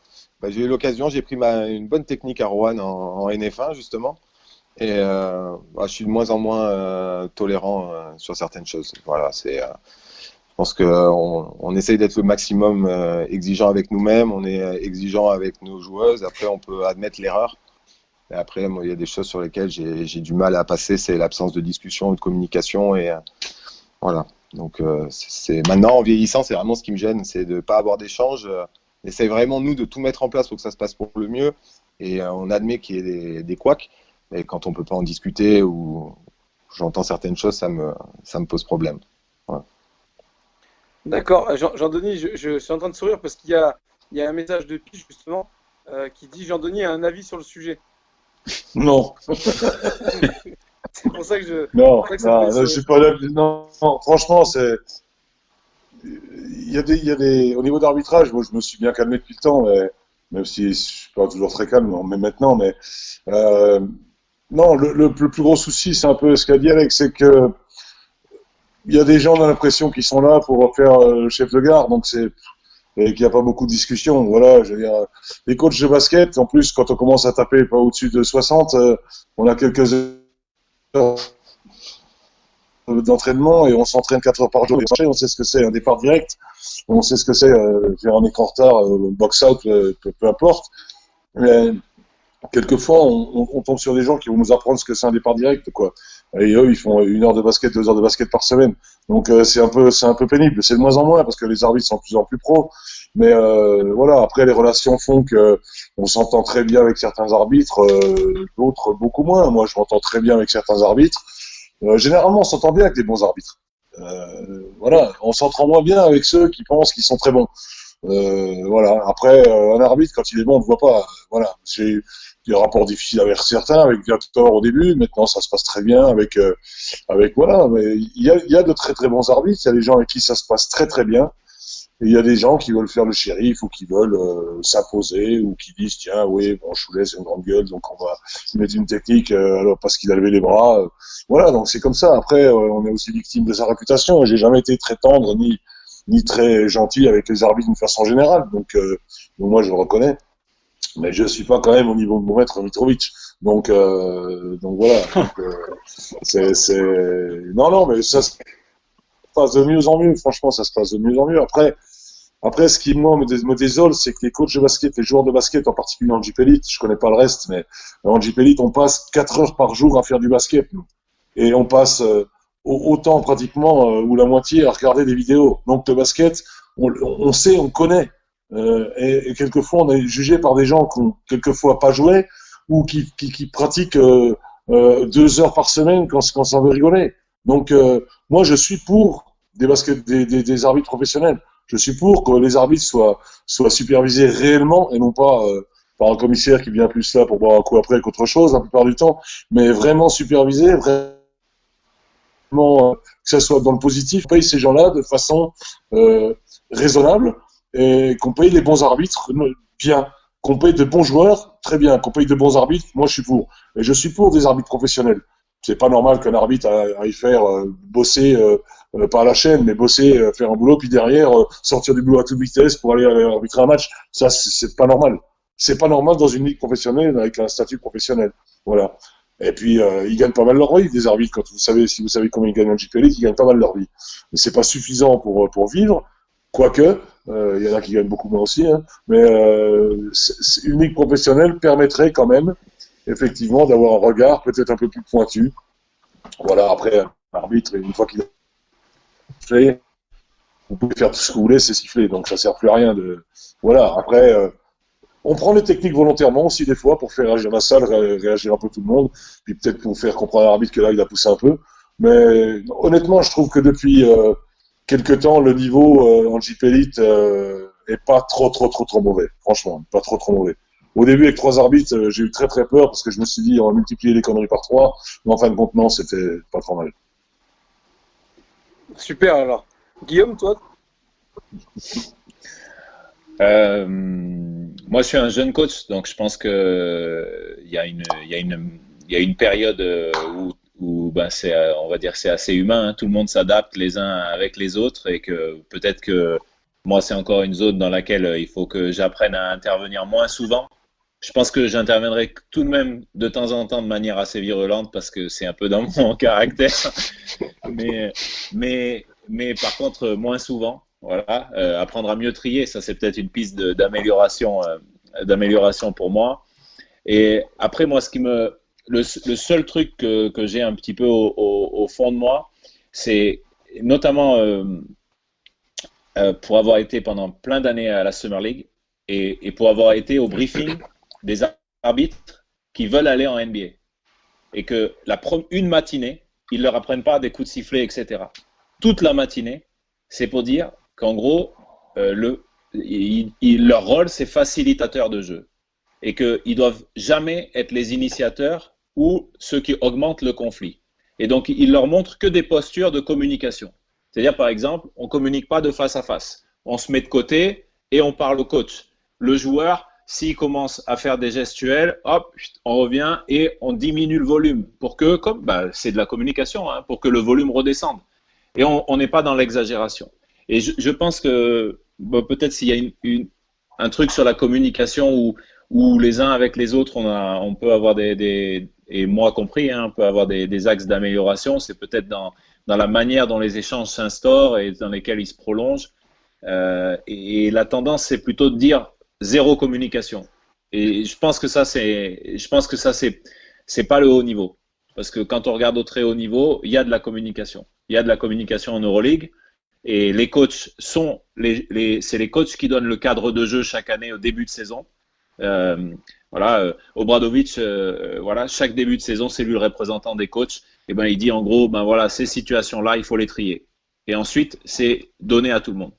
J'ai eu l'occasion, j'ai pris une bonne technique à Rouen en NF1 justement, et je suis de moins en moins tolérant sur certaines choses. Voilà, je pense qu'on essaye d'être le maximum exigeant avec nous-mêmes, on est exigeant avec nos joueuses. Après, on peut admettre l'erreur. Et après, moi, il y a des choses sur lesquelles j'ai du mal à passer, c'est l'absence de discussion ou de communication. Et voilà. Donc, maintenant, en vieillissant, c'est vraiment ce qui me gêne, c'est de ne pas avoir d'échange. On essaye vraiment, nous, de tout mettre en place pour que ça se passe pour le mieux. Et on admet qu'il y ait des couacs. Mais quand on ne peut pas en discuter ou j'entends certaines choses, ça me pose problème. Voilà. D'accord. Jean-Denis, je suis en train de sourire parce qu'il y a un message de Piche, justement, qui dit Jean-Denis a un avis sur le sujet. Non. C'est pour ça que je. Non, je suis pas là. Non, franchement, c'est. Il y a des. Au niveau d'arbitrage, moi, je me suis bien calmé depuis le temps, même si je suis pas toujours très calme, mais maintenant, mais. Non, le plus gros souci, c'est un peu ce qu'a dit Alex, c'est que. Il y a des gens, on a l'impression qu'ils sont là pour faire le chef de gare, donc et qu'il n'y a pas beaucoup de discussion. Voilà, je veux dire, les coachs de basket, en plus, quand on commence à taper pas au-dessus de 60, on a quelques heures d'entraînement et on s'entraîne 4 heures par jour. On sait ce que c'est un départ direct, on sait ce que c'est faire un écart en retard, box-out, peu importe. Mais quelquefois, on tombe sur des gens qui vont nous apprendre ce que c'est un départ direct, quoi. Et eux, ils font 1 heure de basket, 2 heures de basket par semaine. Donc c'est un peu pénible. C'est de moins en moins parce que les arbitres sont de plus en plus pros. Mais voilà, après les relations font que on s'entend très bien avec certains arbitres, d'autres beaucoup moins. Moi, je m'entends très bien avec certains arbitres. Généralement, on s'entend bien avec des bons arbitres. Voilà, on s'entend moins bien avec ceux qui pensent qu'ils sont très bons. Voilà. Après, un arbitre, quand il est bon, on ne le voit pas. Voilà. J'ai des rapports difficiles avec certains, avec Viator au début. Maintenant, ça se passe très bien avec voilà. Mais il y a de très très bons arbitres. Il y a des gens avec qui ça se passe très très bien. Et il y a des gens qui veulent faire le shérif ou qui veulent s'imposer ou qui disent tiens, oui, bon, Choulet c'est une grande gueule, donc on va mettre une technique alors parce qu'il a levé les bras. Voilà. Donc c'est comme ça. Après, on est aussi victime de sa réputation. J'ai jamais été très tendre ni très gentil avec les arbitres d'une façon générale. Donc moi, je le reconnais. Mais je suis pas quand même au niveau de mon maître Mitrovic. Donc voilà. Non, mais ça se passe de mieux en mieux. Franchement, ça se passe de mieux en mieux. Après, ce qui moi me désole, c'est que les coachs de basket, les joueurs de basket, en particulier en Jeep Elite, je connais pas le reste, mais en Jeep Elite, on passe 4 heures par jour à faire du basket, nous. Et on passe autant pratiquement ou la moitié à regarder des vidéos. Donc le basket, on sait, on connaît. Et quelquefois, on est jugé par des gens qui ont quelquefois pas joué ou qui pratiquent 2 heures par semaine quand ça veut rigoler. Donc moi, je suis pour des arbitres professionnels. Je suis pour que les arbitres soient supervisés réellement et non pas par un commissaire qui vient plus là pour boire un coup après qu'autre chose la plupart du temps, mais vraiment supervisés, vraiment que ça soit dans le positif. On paye ces gens-là de façon raisonnable et qu'on paye les bons arbitres bien, qu'on paye de bons joueurs très bien, qu'on paye de bons arbitres. Moi, je suis pour. Et je suis pour des arbitres professionnels. C'est pas normal qu'un arbitre aille faire bosser pas à la chaîne, mais bosser, faire un boulot, puis derrière sortir du boulot à toute vitesse pour aller arbitrer un match. Ça, c'est pas normal. C'est pas normal dans une ligue professionnelle avec un statut professionnel. Voilà. Et puis ils gagnent pas mal leur vie, des arbitres. Quand si vous savez combien ils gagnent en JP Elite, ils gagnent pas mal leur vie. Mais c'est pas suffisant pour vivre. Quoique, il y en a qui gagnent beaucoup moins aussi. Hein, mais une ligue professionnelle permettrait quand même effectivement d'avoir un regard peut-être un peu plus pointu. Voilà, après, l'arbitre, une fois qu'il a sifflé, vous pouvez faire tout ce que vous voulez, c'est sifflé, donc ça sert plus à rien de... Voilà, après, on prend les techniques volontairement aussi des fois pour faire réagir la salle, réagir un peu tout le monde, puis peut-être pour faire comprendre à l'arbitre que là, il a poussé un peu. Mais honnêtement, je trouve que depuis quelques temps, le niveau en JP Elite est pas trop mauvais, franchement, pas trop mauvais. Au début, avec 3 arbitres, j'ai eu très peur parce que je me suis dit on va multiplier les conneries par 3, mais en fin de compte, non, c'était pas trop mal. Super alors. Guillaume, toi? Moi, je suis un jeune coach, donc je pense que il y a une période où ben on va dire c'est assez humain, hein. Tout le monde s'adapte les uns avec les autres et que peut-être que moi, c'est encore une zone dans laquelle il faut que j'apprenne à intervenir moins souvent. Je pense que j'interviendrai tout de même de temps en temps de manière assez virulente parce que c'est un peu dans mon caractère. Mais par contre, moins souvent. Voilà. Apprendre à mieux trier, ça c'est peut-être une piste d'amélioration pour moi. Et après, moi, le seul truc que j'ai un petit peu au fond de moi, c'est notamment pour avoir été pendant plein d'années à la Summer League et pour avoir été au briefing des arbitres qui veulent aller en NBA et que une matinée, ils leur apprennent pas des coups de sifflet, etc. Toute la matinée, c'est pour dire qu'en gros, leur rôle, c'est facilitateur de jeu et qu'ils doivent jamais être les initiateurs ou ceux qui augmentent le conflit. Et donc, ils leur montrent que des postures de communication. C'est-à-dire, par exemple, on communique pas de face à face. On se met de côté et on parle au coach. Le joueur, s'il commence à faire des gestuels, hop, on revient et on diminue le volume pour que, c'est de la communication, hein, pour que le volume redescende. Et on n'est pas dans l'exagération. Et je pense que peut-être s'il y a un truc sur la communication où les uns avec les autres, on peut avoir et moi compris, hein, on peut avoir des axes d'amélioration. C'est peut-être dans la manière dont les échanges s'instaurent et dans lesquels ils se prolongent. Et la tendance, c'est plutôt de dire zéro communication. Et je pense que ça, c'est pas le haut niveau. Parce que quand on regarde au très haut niveau, il y a de la communication. Il y a de la communication en Euroleague. Et les coachs c'est les coachs qui donnent le cadre de jeu chaque année au début de saison. Obradovic, chaque début de saison, c'est lui le représentant des coachs. Et il dit en gros, ces situations-là, il faut les trier. Et ensuite, c'est donné à tout le monde.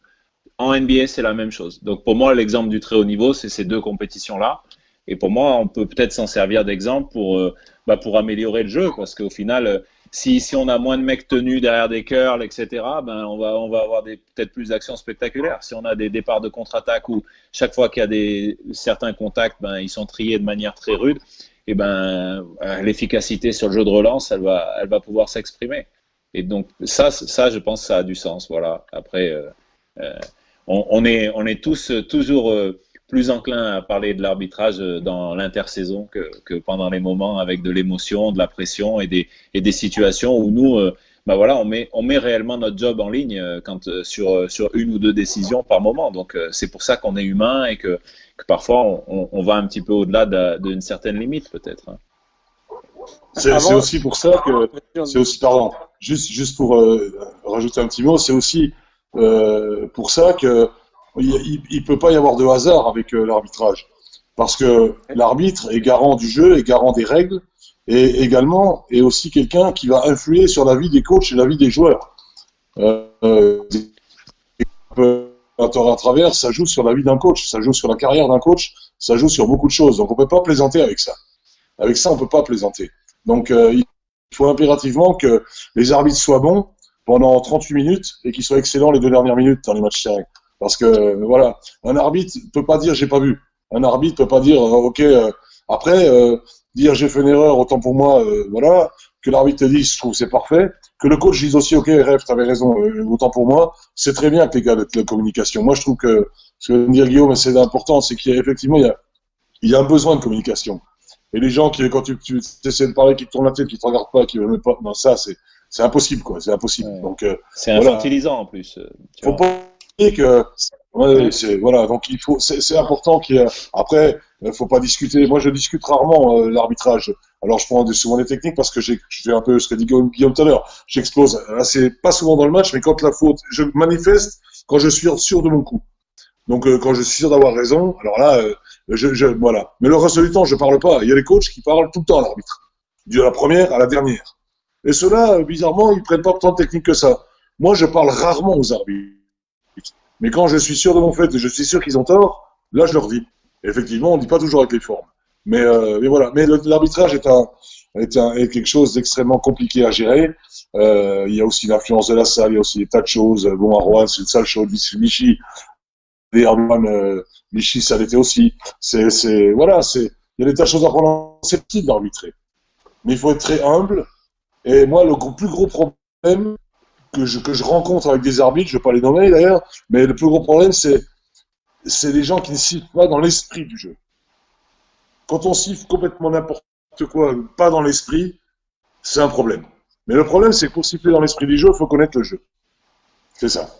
En NBA, c'est la même chose. Donc pour moi, l'exemple du très haut niveau, c'est ces 2 compétitions-là. Et pour moi, on peut peut-être s'en servir d'exemple pour améliorer le jeu, parce qu'au final, si on a moins de mecs tenus derrière des curls, etc., on va avoir peut-être plus d'actions spectaculaires. Si on a des départs de contre-attaque où chaque fois qu'il y a certains contacts, ils sont triés de manière très rude, et l'efficacité sur le jeu de relance, elle va pouvoir s'exprimer. Et donc ça, je pense que ça a du sens. Voilà. Après, on est tous toujours plus enclin à parler de l'arbitrage dans l'intersaison que pendant les moments avec de l'émotion, de la pression et des situations où nous, bah voilà, on met réellement notre job en ligne sur une ou deux décisions par moment. Donc c'est pour ça qu'on est humain et que parfois on va un petit peu au-delà d'une certaine limite peut-être. Hein. C'est aussi pour ça que c'est aussi pardon juste pour rajouter un petit mot, c'est aussi pour ça que il peut pas y avoir de hasard avec l'arbitrage, parce que l'arbitre est garant du jeu, est garant des règles, et également est aussi quelqu'un qui va influer sur la vie des coachs et la vie des joueurs. À tort et à travers, ça joue sur la vie d'un coach, ça joue sur la carrière d'un coach, ça joue sur beaucoup de choses. Donc on peut pas plaisanter avec ça. Avec ça, on peut pas plaisanter. Donc il faut impérativement que les arbitres soient bons pendant 38 minutes et qu'ils soient excellents les 2 dernières minutes dans les matchs serrés. Parce que voilà, un arbitre peut pas dire j'ai pas vu. Un arbitre peut pas dire ok après dire j'ai fait une erreur, autant pour moi, voilà, que l'arbitre te dise je trouve c'est parfait, que le coach dise aussi ok ref t'avais raison, autant pour moi, c'est très bien que les gars de la communication. Moi je trouve que ce que vient de dire Guillaume c'est important, c'est qu'il y a effectivement il y a un besoin de communication. Et les gens qui quand tu essaies de parler, qui te tournent la tête, qui te regardent pas, qui veulent même pas, non ça c'est impossible quoi, c'est impossible. Ouais. Donc c'est infantilisant en plus. Faut pas oublier que ouais, voilà, donc il faut c'est important qu'il y ait, après faut pas discuter. Moi je discute rarement l'arbitrage. Alors je prends souvent des techniques parce que je fais un peu ce que dit Guillaume tout à l'heure. J'explose. Là c'est pas souvent dans le match, mais quand la faute, je manifeste quand je suis sûr de mon coup. Donc quand je suis sûr d'avoir raison, alors là voilà. Mais le reste du temps je parle pas. Il y a les coachs qui parlent tout le temps à l'arbitre, de la première à la dernière. Et ceux-là bizarrement ils prennent pas tant de technique que ça. Moi je parle rarement aux arbitres. Mais quand je suis sûr de mon fait et je suis sûr qu'ils ont tort, là je leur dis. Et effectivement, on ne dit pas toujours avec les formes. Mais voilà. Mais l'arbitrage est quelque chose d'extrêmement compliqué à gérer. Il y a aussi l'influence de la salle, il y a aussi des tas de choses. Bon, à Rouen, c'est une salle chaude, Vichy, Vichy, ça l'était aussi. Voilà, il y a des tas de choses à prendre. C'est petit d'arbitrer. Mais il faut être très humble. Et moi, le plus gros problème que je rencontre avec des arbitres, je ne vais pas les nommer d'ailleurs, mais le plus gros problème, c'est les gens qui ne sifflent pas dans l'esprit du jeu. Quand on siffle complètement n'importe quoi, pas dans l'esprit, c'est un problème. Mais le problème, c'est que pour siffler dans l'esprit du jeu, il faut connaître le jeu. C'est ça.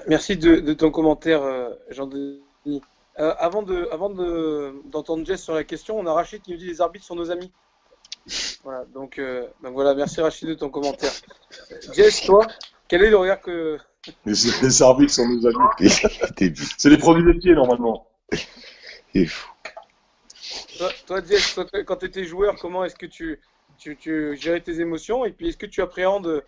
Merci de ton commentaire, Jean-Denis. Avant d'entendre Jess sur la question, on a Rachid qui nous dit les arbitres sont nos amis. Voilà, donc voilà, merci Rachid de ton commentaire. Jess, toi, quel est le regard que... Les arbitres sont nos amis. C'est les produits laitiers normalement. Toi, Jess, quand tu étais joueur, comment est-ce que tu gérais tes émotions et puis est-ce que tu appréhendes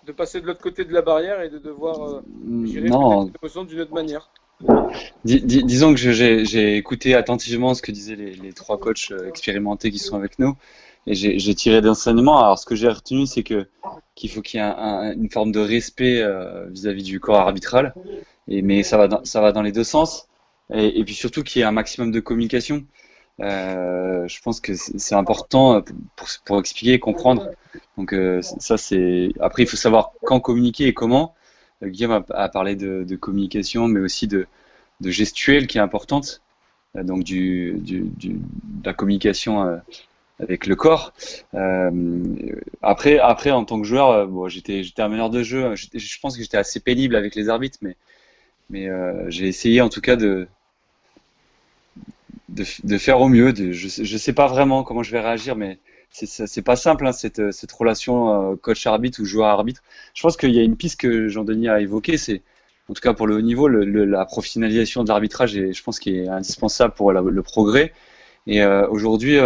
de passer de l'autre côté de la barrière et de devoir gérer tes émotions d'une autre manière? Disons que j'ai écouté attentivement ce que disaient les 3 coachs expérimentés qui sont avec nous. Et j'ai tiré d'enseignement. Alors, ce que j'ai retenu, c'est qu'il faut qu'il y ait une forme de respect vis-à-vis du corps arbitral. Mais ça va dans les deux sens. Et puis surtout qu'il y ait un maximum de communication. Je pense que c'est important pour expliquer, comprendre. Donc ça c'est. Après, il faut savoir quand communiquer et comment. Guillaume a parlé de communication, mais aussi de gestuelle qui est importante. Donc de la communication. Avec le corps. Après, en tant que joueur, bon, j'étais un meneur de jeu. Je pense que j'étais assez pénible avec les arbitres, mais j'ai essayé en tout cas de faire au mieux. Je sais pas vraiment comment je vais réagir, mais c'est pas simple hein, cette relation coach-arbitre ou joueur-arbitre. Je pense qu'il y a une piste que Jean-Denis a évoquée, c'est en tout cas pour le haut niveau, la professionnalisation de l'arbitrage, et je pense qu'il est indispensable pour le progrès. Et aujourd'hui.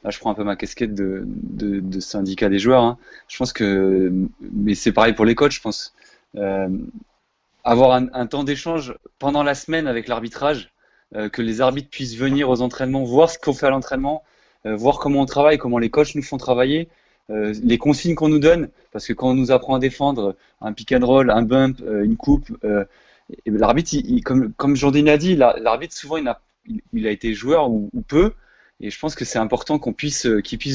Là, je prends un peu ma casquette de syndicat des joueurs. Hein. Je pense que, mais c'est pareil pour les coachs, je pense. Avoir un temps d'échange pendant la semaine avec l'arbitrage, que les arbitres puissent venir aux entraînements, voir ce qu'on fait à l'entraînement, voir comment on travaille, comment les coachs nous font travailler, les consignes qu'on nous donne, parce que quand on nous apprend à défendre un pick and roll, un bump, une coupe, l'arbitre, comme Jean-Denis a dit, l'arbitre souvent il a été joueur ou peu. Et je pense que c'est important qu'il puisse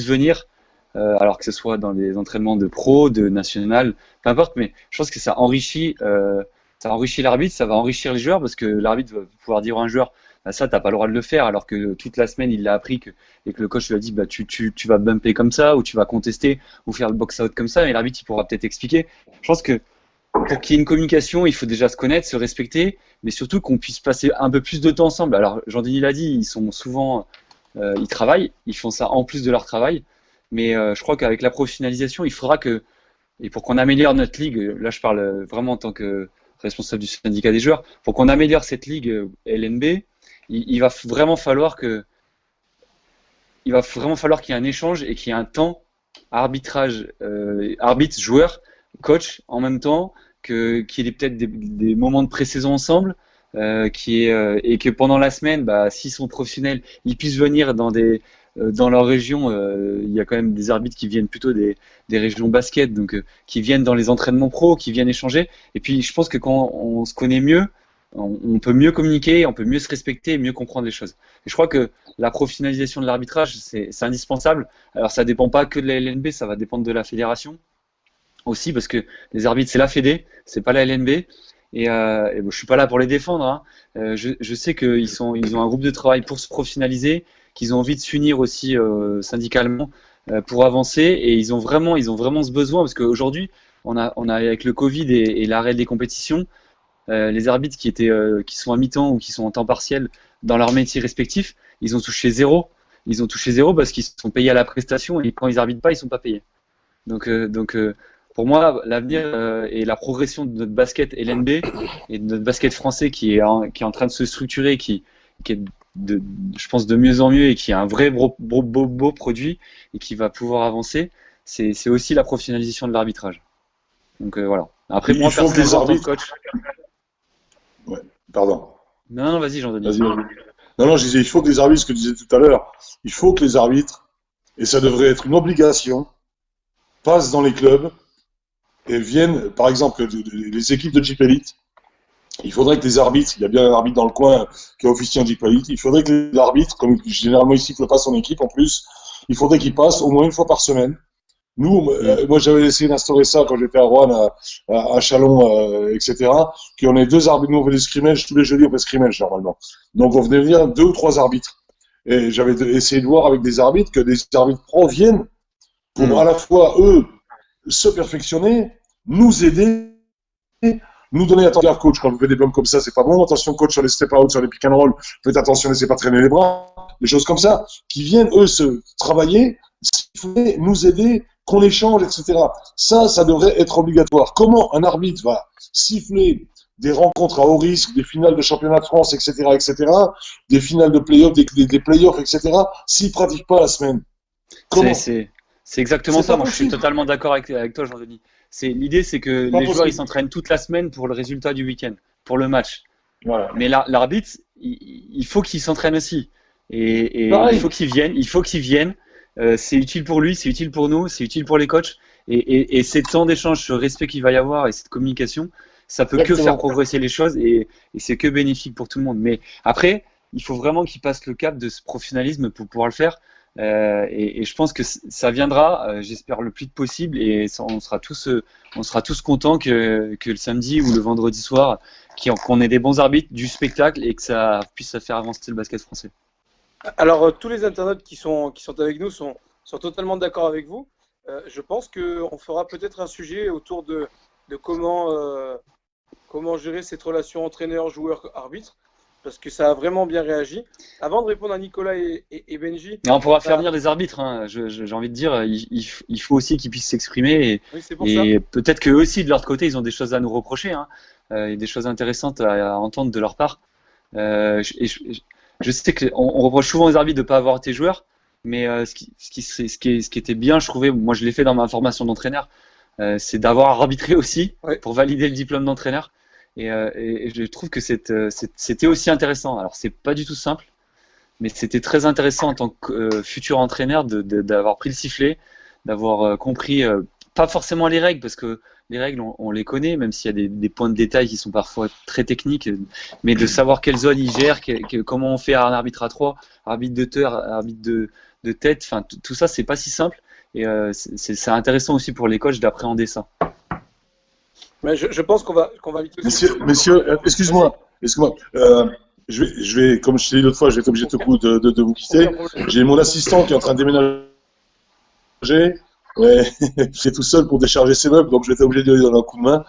venir, alors que ce soit dans les entraînements de pro, de national, peu importe, mais je pense que ça enrichit ça enrichit l'arbitre, ça va enrichir les joueurs parce que l'arbitre va pouvoir dire à un joueur, bah, ça, t'as pas le droit de le faire, alors que toute la semaine, il l'a appris et que le coach lui a dit, bah, tu vas bumper comme ça, ou tu vas contester, ou faire le box-out comme ça, et l'arbitre, il pourra peut-être expliquer. Je pense que pour qu'il y ait une communication, il faut déjà se connaître, se respecter, mais surtout qu'on puisse passer un peu plus de temps ensemble. Alors, Jean-Denis l'a dit, ils sont souvent, ils travaillent, ils font ça en plus de leur travail, mais je crois qu'avec la professionnalisation, il faudra que, et pour qu'on améliore notre ligue, là je parle vraiment en tant que responsable du syndicat des joueurs, pour qu'on améliore cette ligue LNB, il va vraiment falloir qu'il y ait un échange et qu'il y ait un temps arbitrage, arbitre, joueur, coach en même temps, qu'il y ait peut-être des moments de pré-saison ensemble, et que pendant la semaine, bah, s'ils sont professionnels, ils puissent venir dans leur région. Il y a quand même des arbitres qui viennent plutôt des régions basket, donc qui viennent dans les entraînements pro, qui viennent échanger. Et puis je pense que quand on se connaît mieux, on peut mieux communiquer, on peut mieux se respecter et mieux comprendre les choses. Et je crois que la professionnalisation de l'arbitrage, c'est indispensable. Alors ça dépend pas que de la LNB, ça va dépendre de la fédération aussi, parce que les arbitres, c'est la Fédé, c'est pas la LNB. Et bon, je suis pas là pour les défendre, hein. Je sais ils ont un groupe de travail pour se professionnaliser, qu'ils ont envie de s'unir aussi syndicalement pour avancer, et ils ont vraiment ce besoin, parce qu'aujourd'hui, on a avec le Covid et l'arrêt des compétitions, les arbitres qui sont à mi-temps ou qui sont en temps partiel dans leur métier respectif, ils ont touché zéro. Ils ont touché zéro parce qu'ils sont payés à la prestation, et quand ils arbitrent pas, ils sont pas payés. Donc pour moi, l'avenir et la progression de notre basket LNB et de notre basket français qui est en train de se structurer, qui est je pense de mieux en mieux, et qui est un vrai beau produit et qui va pouvoir avancer, c'est aussi la professionnalisation de l'arbitrage. Donc voilà. Après, moi, personnellement, en tant que coach. Ouais, pardon. Non, vas-y, Jean-Denis. Vas-y. Non, je disais, il faut que les arbitres, ce que je disais tout à l'heure, il faut que les arbitres, et ça devrait être une obligation, passent dans les clubs et viennent, par exemple, les équipes de Jeep Elite. Il faudrait que les arbitres, il y a bien un arbitre dans le coin qui est officier en Jeep Elite, il faudrait que l'arbitre, comme généralement il siffle pas son équipe en plus, il faudrait qu'il passe au moins une fois par semaine. Nous, moi j'avais essayé d'instaurer ça quand j'étais à Rouen, à Chalon, etc. Qu'on ait 2 arbitres, nous on fait des scrimmages, tous les jeudis on fait scrimmage normalement. Donc on venait venir 2 ou 3 arbitres. Et j'avais essayé de voir avec des arbitres que des arbitres pro viennent pour à la fois eux se perfectionner, nous aider, nous donner attention, coach, quand vous faites des blâmes comme ça, c'est pas bon, attention coach sur les step out, sur les pick and roll, faites attention, laissez pas traîner les bras, des choses comme ça, qui viennent eux se travailler, nous aider, qu'on échange, etc. Ça devrait être obligatoire. Comment un arbitre va siffler des rencontres à haut risque, des finales de championnat de France, etc., des finales de play-off, des play-offs, etc., s'il pratique pas la semaine? Comment? C'est exactement ça. Moi, je suis totalement d'accord avec toi, Jean-Denis. L'idée, c'est que les joueurs ils s'entraînent toute la semaine pour le résultat du week-end, pour le match. Voilà. Mais l'arbitre, il faut qu'il s'entraîne aussi. Et il faut qu'il vienne. C'est utile pour lui, c'est utile pour nous, c'est utile pour les coachs. Et ces temps d'échange, ce respect qu'il va y avoir et cette communication, ça peut que faire progresser les choses, et c'est que bénéfique pour tout le monde. Mais après, il faut vraiment qu'il passe le cap de ce professionnalisme pour pouvoir le faire. Et je pense que ça viendra, j'espère le plus vite possible, et on sera tous contents que le samedi ou le vendredi soir, qu'on ait des bons arbitres, du spectacle, et que ça puisse faire avancer le basket français. Alors, tous les internautes qui sont avec nous sont totalement d'accord avec vous. Je pense qu'on fera peut-être un sujet autour de comment gérer cette relation entraîneur-joueur-arbitre, parce que ça a vraiment bien réagi. Avant de répondre à Nicolas et Benji… On pourra faire venir des arbitres, hein. J'ai envie de dire, il faut aussi qu'ils puissent s'exprimer, et peut-être qu'eux aussi, de leur côté, ils ont des choses à nous reprocher, hein. Il y a des choses intéressantes à entendre de leur part. Je sais qu'on reproche souvent aux arbitres de ne pas avoir été joueurs, mais ce qui était bien, je trouvais, moi je l'ai fait dans ma formation d'entraîneur, c'est d'avoir arbitré aussi, pour valider le diplôme d'entraîneur. Et je trouve que c'était aussi intéressant. Alors c'est pas du tout simple, mais c'était très intéressant en tant que futur entraîneur d'avoir pris le sifflet, d'avoir compris, pas forcément les règles, parce que les règles on les connaît, même s'il y a des points de détail qui sont parfois très techniques, mais de savoir quelle zone ils gèrent, comment on fait un arbitre à 3, arbitre de terre, arbitre de tête, enfin tout ça c'est pas si simple, et c'est intéressant aussi pour les coachs d'appréhender ça. Mais je pense qu'on va inviter aussi. Messieurs, excuse-moi. Je vais, comme je t'ai dit l'autre fois, je vais être obligé de vous quitter. Aucun problème. J'ai mon assistant qui est en train de déménager. Ouais, j'étais tout seul pour décharger ses meubles, donc je vais être obligé de lui donner un coup de main.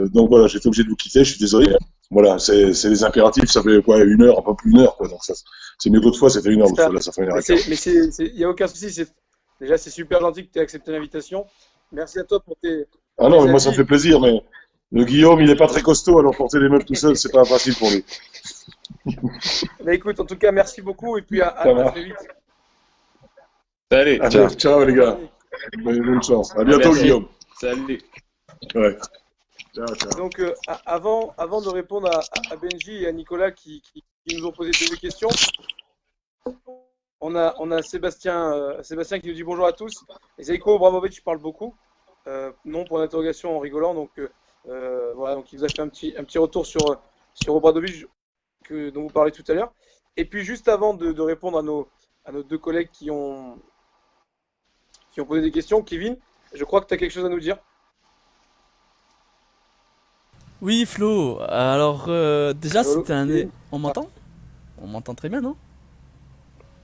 Donc voilà, j'étais obligé de vous quitter, je suis désolé. Voilà, c'est les impératifs, ça fait quoi, 1 heure, un peu plus d'1 heure, quoi. Donc c'est mieux que l'autre fois, c'était 1 heure, l'autre fois, là, ça fait 1 heure et quart. Mais il n'y a aucun souci. Déjà, c'est super gentil que tu aies accepté l'invitation. Merci à toi pour Ah non, mais moi ça me avis. fait plaisir, mais le Guillaume, il est pas très costaud, alors porter les meubles tout seul, c'est pas facile pour lui. Mais écoute, en tout cas, merci beaucoup et puis Ça à va. très vite. Salut. Allez, ciao les gars. Bonne chance. À bientôt, Merci. Guillaume. Salut. Ouais. Ciao, ciao. Donc, avant de répondre à Benji et à Nicolas qui nous ont posé des questions, on a Sébastien qui nous dit bonjour à tous. Et Zeiko Bramovic parle beaucoup. Non pour l'interrogation en rigolant. Donc, voilà, donc il vous a fait un petit retour sur Obradovic dont vous parlez tout à l'heure. Et puis, juste avant de répondre à nos deux collègues qui ont posé des questions, Kevin, je crois que tu as quelque chose à nous dire. Oui, Flo. Alors, déjà, Allô, c'était un. Kevin. On m'entend? On m'entend très bien, non?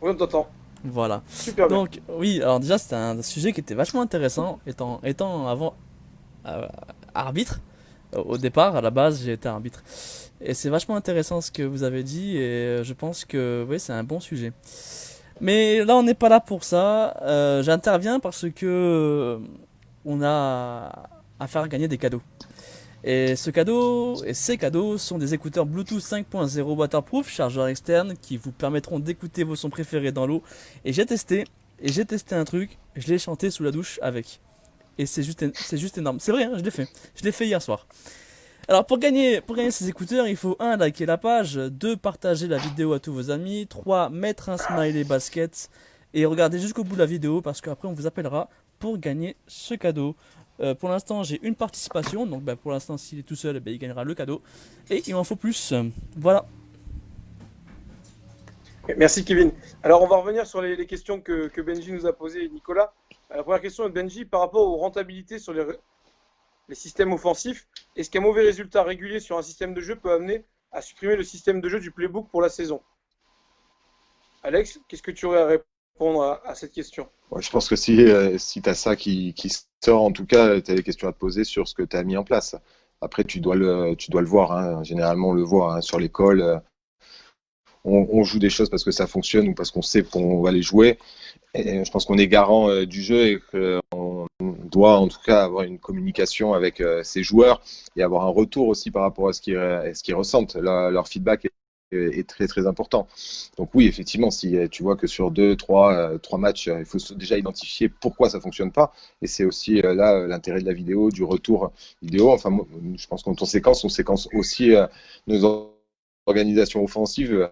Oui, on t'entend. Voilà. Super bien. Donc, oui, alors déjà, c'était un sujet qui était vachement intéressant, étant avant arbitre. Au départ, à la base, j'ai été arbitre. Et c'est vachement intéressant ce que vous avez dit, et je pense que oui, c'est un bon sujet. Mais là, on n'est pas là pour ça. J'interviens parce que on a à faire gagner des cadeaux. Et ces cadeaux sont des écouteurs Bluetooth 5.0 waterproof, chargeur externe, qui vous permettront d'écouter vos sons préférés dans l'eau. Et j'ai testé un truc, je l'ai chanté sous la douche avec. Et c'est juste énorme. C'est vrai, hein, je l'ai fait. Je l'ai fait hier soir. Alors pour gagner ces écouteurs, il faut 1 liker la page, 2 partager la vidéo à tous vos amis, 3 mettre un smiley basket et regarder jusqu'au bout de la vidéo parce qu'après on vous appellera pour gagner ce cadeau. Pour l'instant j'ai une participation, donc pour l'instant s'il est tout seul, il gagnera le cadeau et il m'en faut plus. Voilà. Merci Kevin. Alors on va revenir sur les questions que Benji nous a posées, Nicolas. La première question est de Benji par rapport aux rentabilités sur les systèmes offensifs. Est-ce qu'un mauvais résultat régulier sur un système de jeu peut amener à supprimer le système de jeu du playbook pour la saison? Alex, qu'est-ce que tu aurais à répondre à cette question? Ouais, je pense que si tu as ça qui sort, en tout cas, tu as des questions à te poser sur ce que tu as mis en place. Après, tu dois le voir. Hein. Généralement, on le voit hein, sur l'école. On joue des choses parce que ça fonctionne ou parce qu'on sait qu'on va les jouer. Et je pense qu'on est garant du jeu et qu'on doit en tout cas avoir une communication avec ces joueurs et avoir un retour aussi par rapport à ce qu'ils ressentent. Leur feedback est très très important. Donc oui, effectivement, si tu vois que sur 2, 3 matchs, il faut déjà identifier pourquoi ça fonctionne pas. Et c'est aussi là l'intérêt de la vidéo, du retour vidéo. Enfin, moi, je pense qu'on séquence aussi nos organisations offensives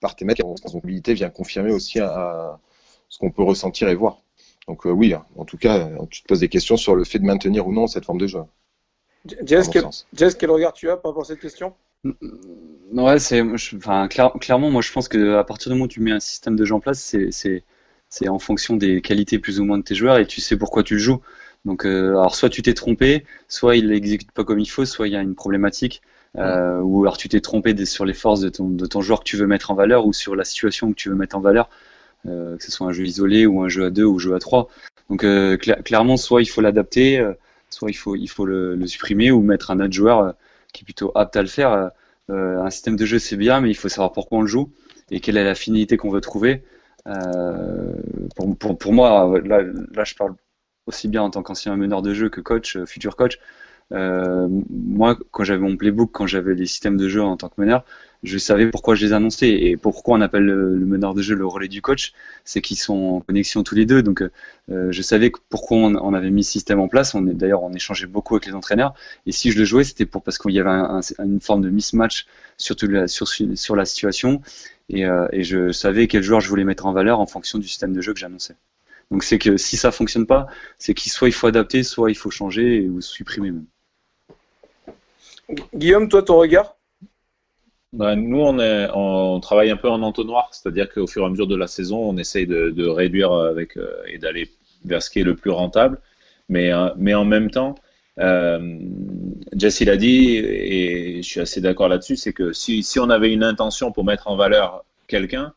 par tes mecs. La mobilité vient confirmer aussi à ce qu'on peut ressentir et voir. Donc oui, en tout cas, tu te poses des questions sur le fait de maintenir ou non cette forme de jeu. Jess, quel regard tu as par rapport à cette question? Ouais, clairement, moi je pense que à partir du moment où tu mets un système de jeu en place, c'est en fonction des qualités plus ou moins de tes joueurs et tu sais pourquoi tu le joues. Donc, alors soit tu t'es trompé, soit il l'exécute pas comme il faut, soit il y a une problématique, ou alors tu t'es trompé sur les forces de ton joueur que tu veux mettre en valeur ou sur la situation que tu veux mettre en valeur, que ce soit un jeu isolé ou un jeu à 2 ou un jeu à 3. Donc clairement, soit il faut l'adapter, soit il faut le supprimer ou mettre un autre joueur qui est plutôt apte à le faire. Un système de jeu c'est bien, mais il faut savoir pourquoi on le joue et quelle est la finalité qu'on veut trouver. Pour moi, là je parle aussi bien en tant qu'ancien meneur de jeu que coach, futur coach. Moi, quand j'avais mon playbook, quand j'avais les systèmes de jeu en tant que meneur, je savais pourquoi je les annonçais et pourquoi on appelle le meneur de jeu le relais du coach, c'est qu'ils sont en connexion tous les deux. Donc, je savais pourquoi on avait mis ce système en place. D'ailleurs, on échangeait beaucoup avec les entraîneurs. Et si je le jouais, c'était parce qu'il y avait une forme de mismatch sur la situation. Et je savais quel joueur je voulais mettre en valeur en fonction du système de jeu que j'annonçais. Donc c'est que si ça fonctionne pas, c'est qu'il soit il faut adapter, soit il faut changer ou supprimer même. Guillaume, toi, ton regard? Nous, on travaille un peu en entonnoir, c'est-à-dire qu'au fur et à mesure de la saison, on essaye de réduire et d'aller vers ce qui est le plus rentable. Mais en même temps, euh, Jesse l'a dit, et je suis assez d'accord là-dessus, c'est que si on avait une intention pour mettre en valeur quelqu'un,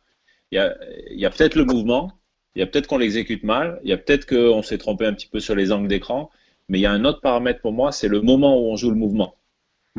il y a, il y a peut-être le mouvement, il y a peut-être qu'on l'exécute mal, il y a peut-être qu'on s'est trompé un petit peu sur les angles d'écran, mais il y a un autre paramètre pour moi, c'est le moment où on joue le mouvement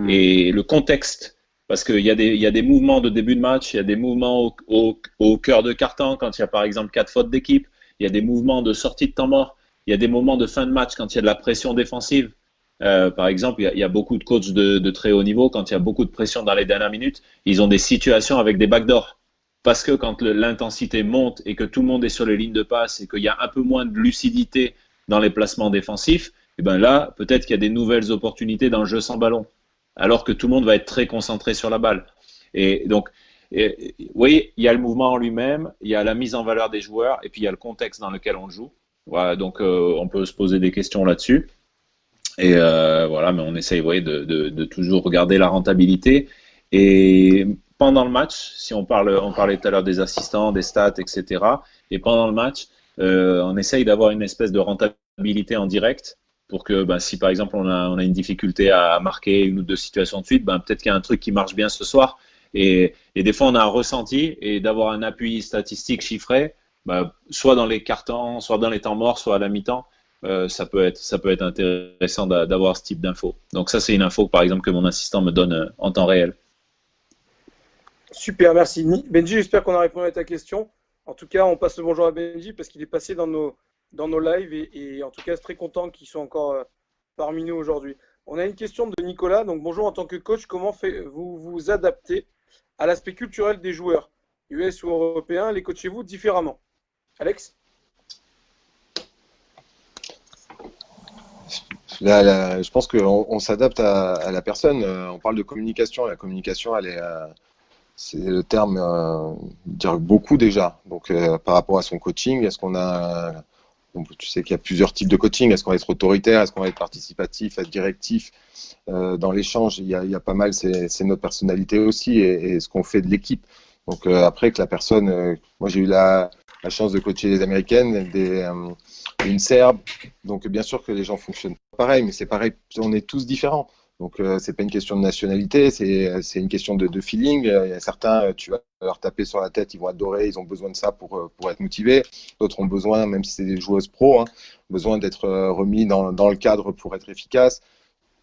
et le contexte. Parce qu'il y a des mouvements de début de match, il y a des mouvements au cœur de carton quand il y a par exemple 4 fautes d'équipe, il y a des mouvements de sortie de temps mort, il y a des moments de fin de match quand il y a de la pression défensive. Par exemple, il y a beaucoup de coachs de très haut niveau, quand il y a beaucoup de pression dans les dernières minutes, ils ont des situations avec des backdoors. Parce que quand l'intensité monte et que tout le monde est sur les lignes de passe et qu'il y a un peu moins de lucidité dans les placements défensifs, et ben là, peut-être qu'il y a des nouvelles opportunités dans le jeu sans ballon, alors que tout le monde va être très concentré sur la balle. Et donc, oui, il y a le mouvement en lui-même, il y a la mise en valeur des joueurs, et puis il y a le contexte dans lequel on joue. Voilà, donc on peut se poser des questions là-dessus. Et voilà, mais on essaye de toujours regarder la rentabilité. Et pendant le match, si on parlait tout à l'heure des assistants, des stats, etc. Et pendant le match, on essaye d'avoir une espèce de rentabilité en direct pour que si par exemple on a une difficulté à marquer une ou deux situations de suite, peut-être qu'il y a un truc qui marche bien ce soir. Et des fois on a un ressenti et d'avoir un appui statistique chiffré, soit dans les cartons, soit dans les temps morts, soit à la mi-temps. Ça peut être intéressant d'avoir ce type d'info. Donc ça, c'est une info, par exemple, que mon assistant me donne en temps réel. Super, merci. Benji, j'espère qu'on a répondu à ta question. En tout cas, on passe le bonjour à Benji parce qu'il est passé dans nos lives et en tout cas, très content qu'il soit encore parmi nous aujourd'hui. On a une question de Nicolas. Donc, bonjour, en tant que coach, comment vous vous adaptez à l'aspect culturel des joueurs, US ou européens? Les coachez-vous différemment? Alex? Là, je pense qu'on s'adapte à la personne. On parle de communication. La communication, c'est le terme dire beaucoup déjà. Donc, par rapport à son coaching, est-ce qu'on a, donc, tu sais qu'il y a plusieurs types de coaching. Est-ce qu'on va être autoritaire? Est-ce qu'on va être participatif, être directif? Dans l'échange, il y a pas mal. C'est notre personnalité aussi et ce qu'on fait de l'équipe. Donc, après que la personne, moi j'ai eu la chance de coacher des Américaines, une Serbe. Donc, bien sûr que les gens fonctionnent pas pareil, mais c'est pareil. On est tous différents. Donc, c'est pas une question de nationalité, c'est une question de feeling. Il y a certains, tu vas leur taper sur la tête, ils vont adorer, ils ont besoin de ça pour être motivés. D'autres ont besoin, même si c'est des joueuses pro, besoin d'être remis dans le cadre pour être efficace.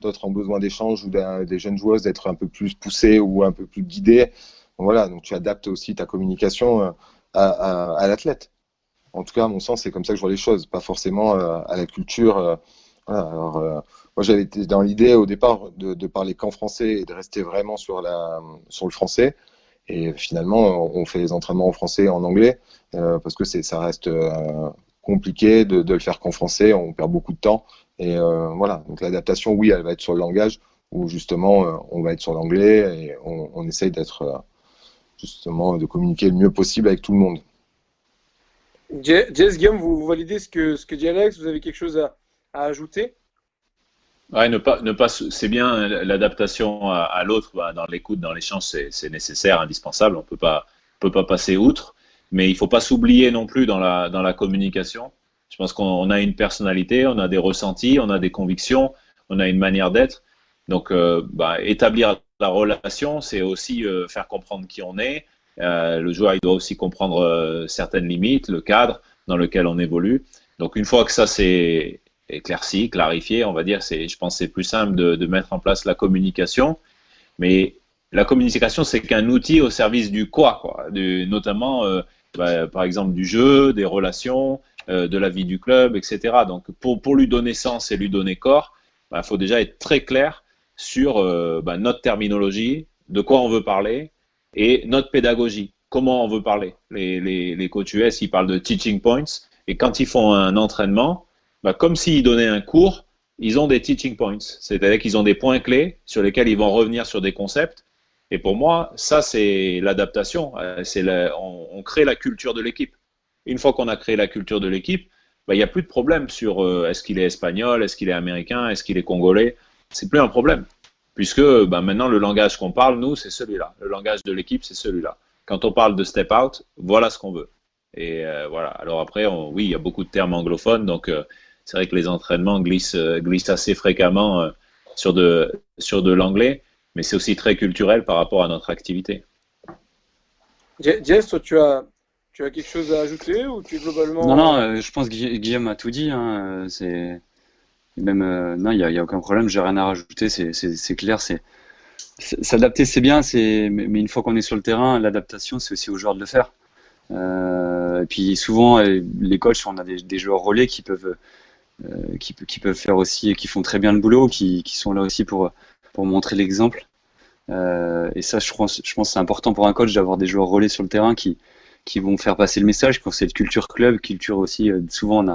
D'autres ont besoin d'échanges ou des jeunes joueuses d'être un peu plus poussées ou un peu plus guidées. Donc, voilà, donc tu adaptes aussi ta communication à l'athlète. En tout cas, à mon sens, c'est comme ça que je vois les choses, pas forcément à la culture. Voilà, alors, moi, j'avais été dans l'idée au départ de parler qu'en français et de rester vraiment sur le français. Et finalement, on fait les entraînements en français et en anglais parce que ça reste compliqué de le faire qu'en français. On perd beaucoup de temps. Et voilà, donc l'adaptation, oui, elle va être sur le langage où justement, on va être sur l'anglais et on essaye d'être justement de communiquer le mieux possible avec tout le monde. Jess, Guillaume, vous validez ce que dit Alex? Vous avez quelque chose à ajouter? Ouais, c'est bien l'adaptation à l'autre, dans l'écoute, dans l'échange, c'est nécessaire, indispensable. On peut pas passer outre, mais il faut pas s'oublier non plus dans la communication. Je pense qu'on a une personnalité, on a des ressentis, on a des convictions, on a une manière d'être. Donc, établir la relation, c'est aussi faire comprendre qui on est. Le joueur, il doit aussi comprendre certaines limites, le cadre dans lequel on évolue. Donc, une fois que ça c'est éclairci, clarifié, on va dire, je pense que c'est plus simple de mettre en place la communication. Mais la communication, c'est qu'un outil au service du quoi, notamment, par exemple, du jeu, des relations, de la vie du club, etc. Donc, pour lui donner sens et lui donner corps, faut déjà être très clair sur notre terminologie, de quoi on veut parler, et notre pédagogie, comment on veut parler. Les coachs US, ils parlent de teaching points, et quand ils font un entraînement, comme s'ils donnaient un cours, ils ont des teaching points, c'est-à-dire qu'ils ont des points clés sur lesquels ils vont revenir sur des concepts. Et pour moi, ça, c'est l'adaptation, on crée la culture de l'équipe. Une fois qu'on a créé la culture de l'équipe, il n'y a plus de problème sur est-ce qu'il est espagnol, est-ce qu'il est américain, est-ce qu'il est congolais, c'est plus un problème. puisque maintenant le langage qu'on parle, nous, c'est celui-là. Le langage de l'équipe, c'est celui-là. Quand on parle de step out, voilà ce qu'on veut. Et voilà. Alors après, oui, il y a beaucoup de termes anglophones, donc c'est vrai que les entraînements glissent assez fréquemment sur de l'anglais, mais c'est aussi très culturel par rapport à notre activité. Jess, toi, tu as quelque chose à ajouter ou tu es globalement... Non, je pense que Guillaume a tout dit, hein, c'est même non, il y a aucun problème, j'ai rien à rajouter, c'est clair, s'adapter, c'est bien, mais une fois qu'on est sur le terrain, l'adaptation, c'est aussi aux joueurs de le faire. Et puis souvent, les coachs, on a des joueurs relais qui peuvent faire aussi, qui font très bien le boulot, qui sont là aussi pour montrer l'exemple. Et ça, je pense que c'est important pour un coach d'avoir des joueurs relais sur le terrain qui vont faire passer le message. Quand c'est de culture club, culture aussi, souvent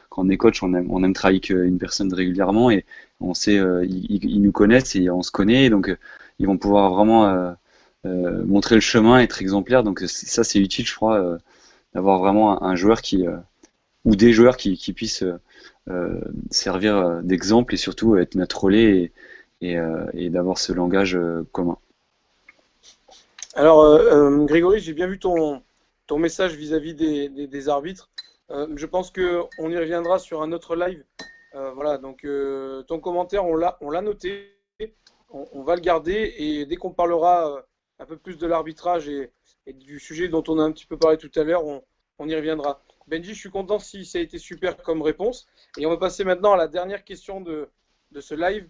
quand on est coach, on aime travailler avec une personne régulièrement et on sait, ils nous connaissent et on se connaît, donc ils vont pouvoir vraiment montrer le chemin, être exemplaire. Donc ça, c'est utile, je crois, d'avoir vraiment un joueur ou des joueurs qui puissent servir d'exemple et surtout être notre relais et d'avoir ce langage commun. Alors, Grégory, j'ai bien vu ton message vis-à-vis des arbitres. Je pense qu'on y reviendra sur un autre live. Voilà, donc ton commentaire, on l'a noté, on va le garder et dès qu'on parlera un peu plus de l'arbitrage et du sujet dont on a un petit peu parlé tout à l'heure, on y reviendra. Benji, je suis content si ça a été super comme réponse. Et on va passer maintenant à la dernière question de ce live.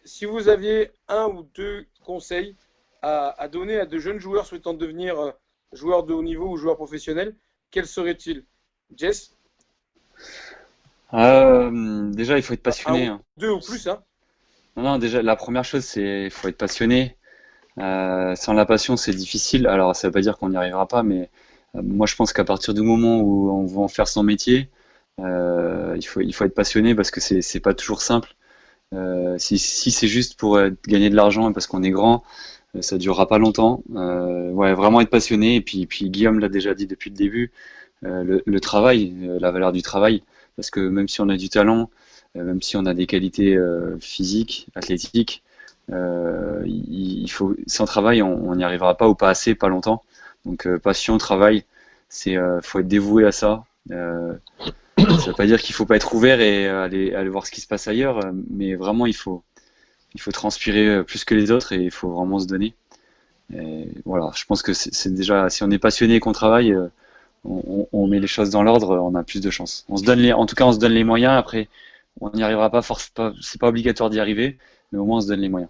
Si vous aviez un ou deux conseils à donner à de jeunes joueurs souhaitant devenir joueurs de haut niveau ou joueurs professionnels, quels seraient-ils? Jess? Déjà, il faut être passionné. Un ou deux ou plus, hein? Non, déjà, la première chose, c'est il faut être passionné. Sans la passion, c'est difficile. Alors, ça veut pas dire qu'on n'y arrivera pas, mais moi, je pense qu'à partir du moment où on va en faire son métier, il faut être passionné parce que c'est pas toujours simple. Si c'est juste pour gagner de l'argent et parce qu'on est grand, ça durera pas longtemps. Ouais, vraiment être passionné. Et puis Guillaume l'a déjà dit depuis le début, le travail, la valeur du travail. Parce que même si on a du talent, même si on a des qualités physiques, athlétiques, il faut, sans travail, on n'y arrivera pas ou pas assez, pas longtemps. Donc passion, travail, faut être dévoué à ça. Ça veut pas dire qu'il faut pas être ouvert et aller voir ce qui se passe ailleurs, mais vraiment il faut transpirer plus que les autres et il faut vraiment se donner. Et voilà, je pense que c'est déjà, si on est passionné et qu'on travaille, on met les choses dans l'ordre, on a plus de chance. En tout cas, on se donne les moyens. Après, on n'y arrivera pas, c'est pas obligatoire d'y arriver, mais au moins on se donne les moyens.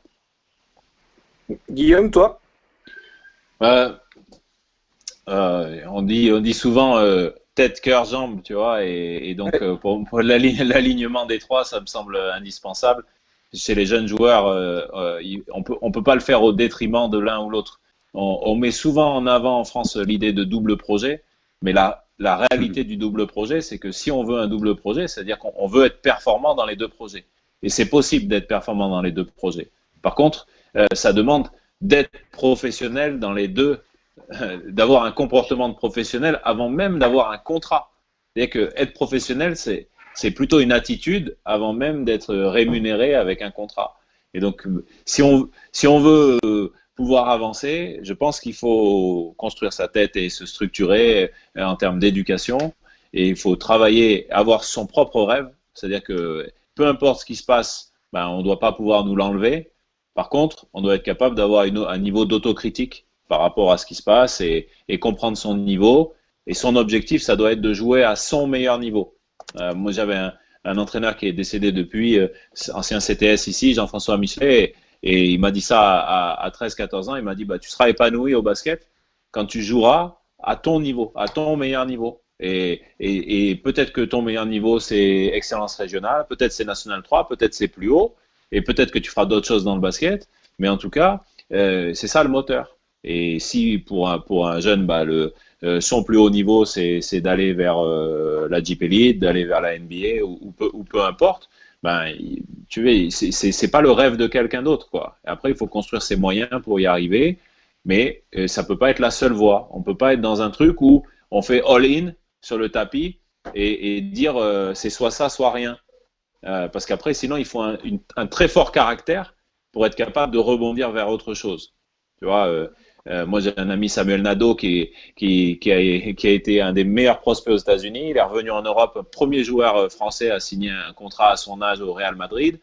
Guillaume, toi? On dit souvent tête, cœur, jambe, tu vois, et donc pour l'alignement des trois, ça me semble indispensable. Chez les jeunes joueurs, on peut pas le faire au détriment de l'un ou l'autre. On met souvent en avant en France l'idée de double projet, mais la réalité du double projet, c'est que si on veut un double projet, c'est-à-dire qu'on veut être performant dans les deux projets. Et c'est possible d'être performant dans les deux projets. Par contre, ça demande d'être professionnel dans les deux, d'avoir un comportement de professionnel avant même d'avoir un contrat. C'est-à-dire que être professionnel, c'est plutôt une attitude avant même d'être rémunéré avec un contrat. Et donc, si on veut pouvoir avancer, je pense qu'il faut construire sa tête et se structurer en termes d'éducation. Et il faut travailler, avoir son propre rêve. C'est-à-dire que peu importe ce qui se passe, on ne doit pas pouvoir nous l'enlever. Par contre, on doit être capable d'avoir un niveau d'autocritique par rapport à ce qui se passe et comprendre son niveau. Et son objectif, ça doit être de jouer à son meilleur niveau. Moi, j'avais un entraîneur qui est décédé depuis, ancien CTS ici, Jean-François Michelet, et il m'a dit ça à 13-14 ans. Il m'a dit, tu seras épanoui au basket quand tu joueras à ton niveau, à ton meilleur niveau. Et peut-être que ton meilleur niveau, c'est excellence régionale, peut-être c'est National 3, peut-être c'est plus haut, et peut-être que tu feras d'autres choses dans le basket, mais en tout cas, c'est ça le moteur. Et si pour un jeune, son plus haut niveau, c'est d'aller vers la Jeep Elite, d'aller vers la NBA ou peu importe, tu vois, c'est pas le rêve de quelqu'un d'autre, quoi. Et après, il faut construire ses moyens pour y arriver, mais ça peut pas être la seule voie. On peut pas être dans un truc où on fait all-in sur le tapis et dire c'est soit ça, soit rien. Parce qu'après, sinon, il faut un très fort caractère pour être capable de rebondir vers autre chose. Tu vois, moi j'ai un ami Samuel Nadeau qui a été un des meilleurs prospects aux États-Unis. Il est revenu en Europe, premier joueur français à signer un contrat à son âge au Real Madrid.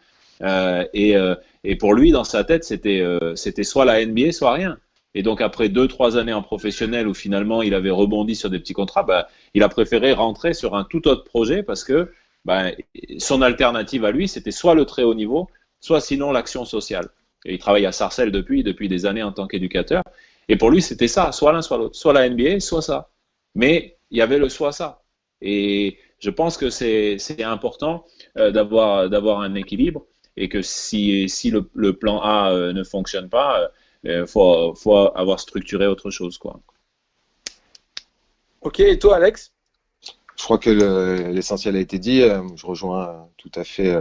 Et pour lui, dans sa tête, c'était soit la NBA, soit rien. Et donc après 2-3 années en professionnel où finalement il avait rebondi sur des petits contrats, bah, il a préféré rentrer sur un tout autre projet parce que bah, son alternative à lui, c'était soit le très haut niveau, soit sinon l'action sociale. Et il travaille à Sarcelles depuis des années en tant qu'éducateur. Et pour lui, c'était ça, soit l'un, soit l'autre, soit la NBA, soit ça. Mais il y avait le soit ça. Et je pense que c'est important d'avoir un équilibre et que si le plan A ne fonctionne pas, faut avoir structuré autre chose, quoi. Ok, et toi, Alex? Je crois que l'essentiel a été dit. Je rejoins tout à fait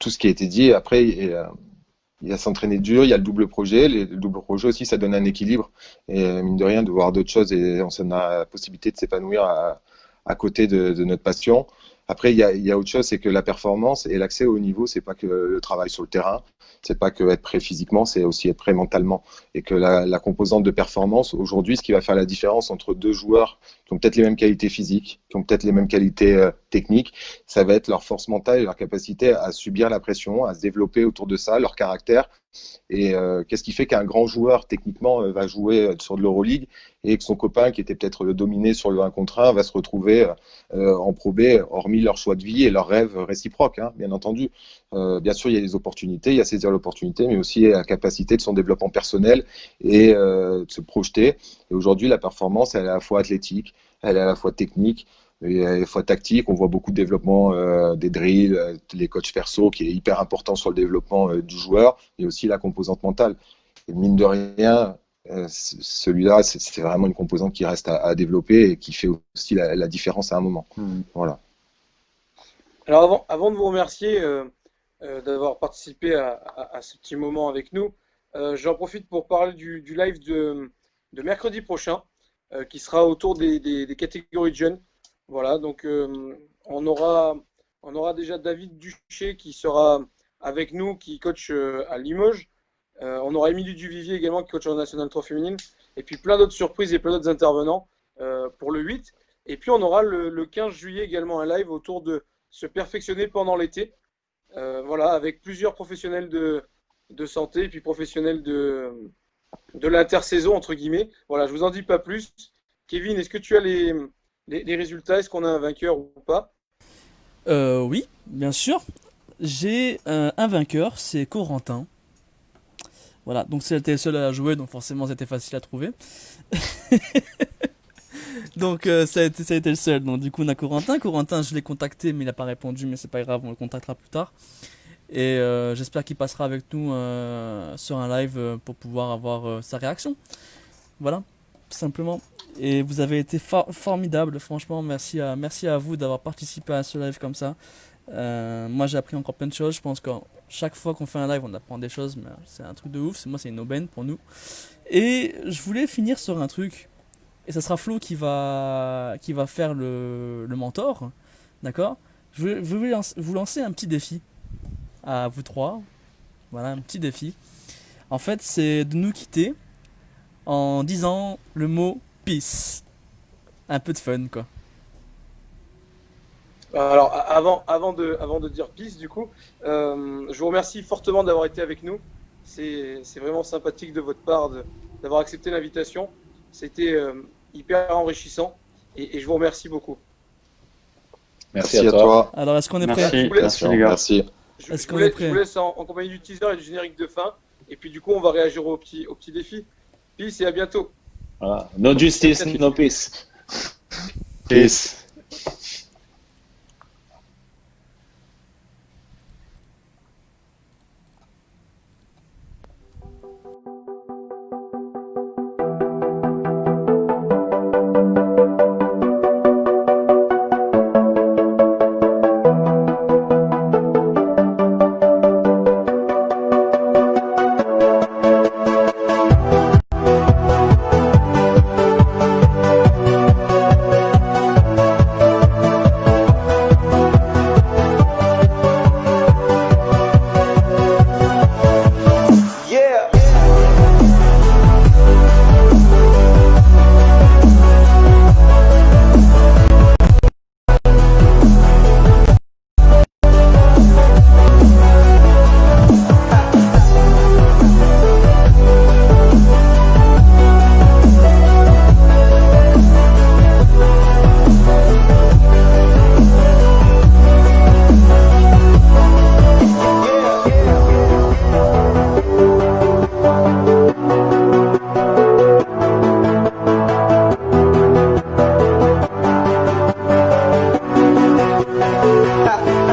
tout ce qui a été dit. Après, il y a s'entraîner dur, il y a le double projet. Le double projet aussi, ça donne un équilibre. Et mine de rien, de voir d'autres choses et on a la possibilité de s'épanouir à côté de notre passion. Après, il y a autre chose, c'est que la performance et l'accès au haut niveau, c'est pas que le travail sur le terrain, c'est pas que être prêt physiquement, c'est aussi être prêt mentalement. Et que la composante de performance, aujourd'hui, ce qui va faire la différence entre deux joueurs qui ont peut-être les mêmes qualités physiques, qui ont peut-être les mêmes qualités techniques, ça va être leur force mentale et leur capacité à subir la pression, à se développer autour de ça, leur caractère. Et qu'est-ce qui fait qu'un grand joueur, techniquement, va jouer sur de l'Euroleague et que son copain, qui était peut-être dominé sur le 1 contre 1, va se retrouver en Pro B, hormis leur choix de vie et leurs rêves réciproques, hein, bien entendu. Bien sûr, il y a les opportunités, il y a saisir l'opportunité, mais aussi la capacité de son développement personnel et de se projeter. Et aujourd'hui, la performance, elle est à la fois athlétique, elle est à la fois technique, et à la fois tactique. On voit beaucoup de développement des drills, les coachs perso, qui est hyper important sur le développement du joueur, et aussi la composante mentale. Et mine de rien, celui-là, c'est vraiment une composante qui reste à développer et qui fait aussi la différence à un moment. Voilà. Alors avant de vous remercier d'avoir participé à ce petit moment avec nous, j'en profite pour parler du live de mercredi prochain, qui sera autour des catégories de jeunes. Voilà, donc on aura déjà David Duché qui sera avec nous, qui coach à Limoges. On aura Émilie Duvivier également qui coach en National 3 féminine. Et puis plein d'autres surprises et plein d'autres intervenants pour le 8. Et puis on aura le 15 juillet également un live autour de se perfectionner pendant l'été. Voilà, avec plusieurs professionnels de santé et puis professionnels de l'intersaison, entre guillemets. Voilà, je vous en dis pas plus. Kevin, est-ce que tu as les résultats? Est-ce qu'on a un vainqueur ou pas? Oui, bien sûr. J'ai un vainqueur, c'est Corentin. Voilà, donc c'était le seul à jouer, donc forcément c'était facile à trouver. Donc ça a été le seul. Donc du coup on a Corentin. Corentin, je l'ai contacté mais il n'a pas répondu, mais c'est pas grave, on le contactera plus tard. Et j'espère qu'il passera avec nous sur un live pour pouvoir avoir sa réaction. Voilà, tout simplement. Et vous avez été formidable, franchement, merci à vous d'avoir participé à ce live comme ça. Moi j'ai appris encore plein de choses, je pense que chaque fois qu'on fait un live on apprend des choses, mais c'est un truc de ouf, moi c'est une aubaine pour nous. Et je voulais finir sur un truc, et ça sera Flo qui va faire le mentor, d'accord? Je vais vous lancer un petit défi à vous trois, voilà, un petit défi. En fait c'est de nous quitter en disant le mot peace. Un peu de fun, quoi. Alors, avant de dire peace, du coup, je vous remercie fortement d'avoir été avec nous. C'est vraiment sympathique de votre part d'avoir accepté l'invitation. C'était hyper enrichissant et je vous remercie beaucoup. Merci à toi. Alors, est-ce qu'on est prêt? Merci les gars. Merci. Est-ce qu'on est prêt? Je vous laisse en compagnie du teaser et du générique de fin. Et puis, du coup, on va réagir au petit défi. Peace et à bientôt. Voilà. No justice, no peace. Peace. Ha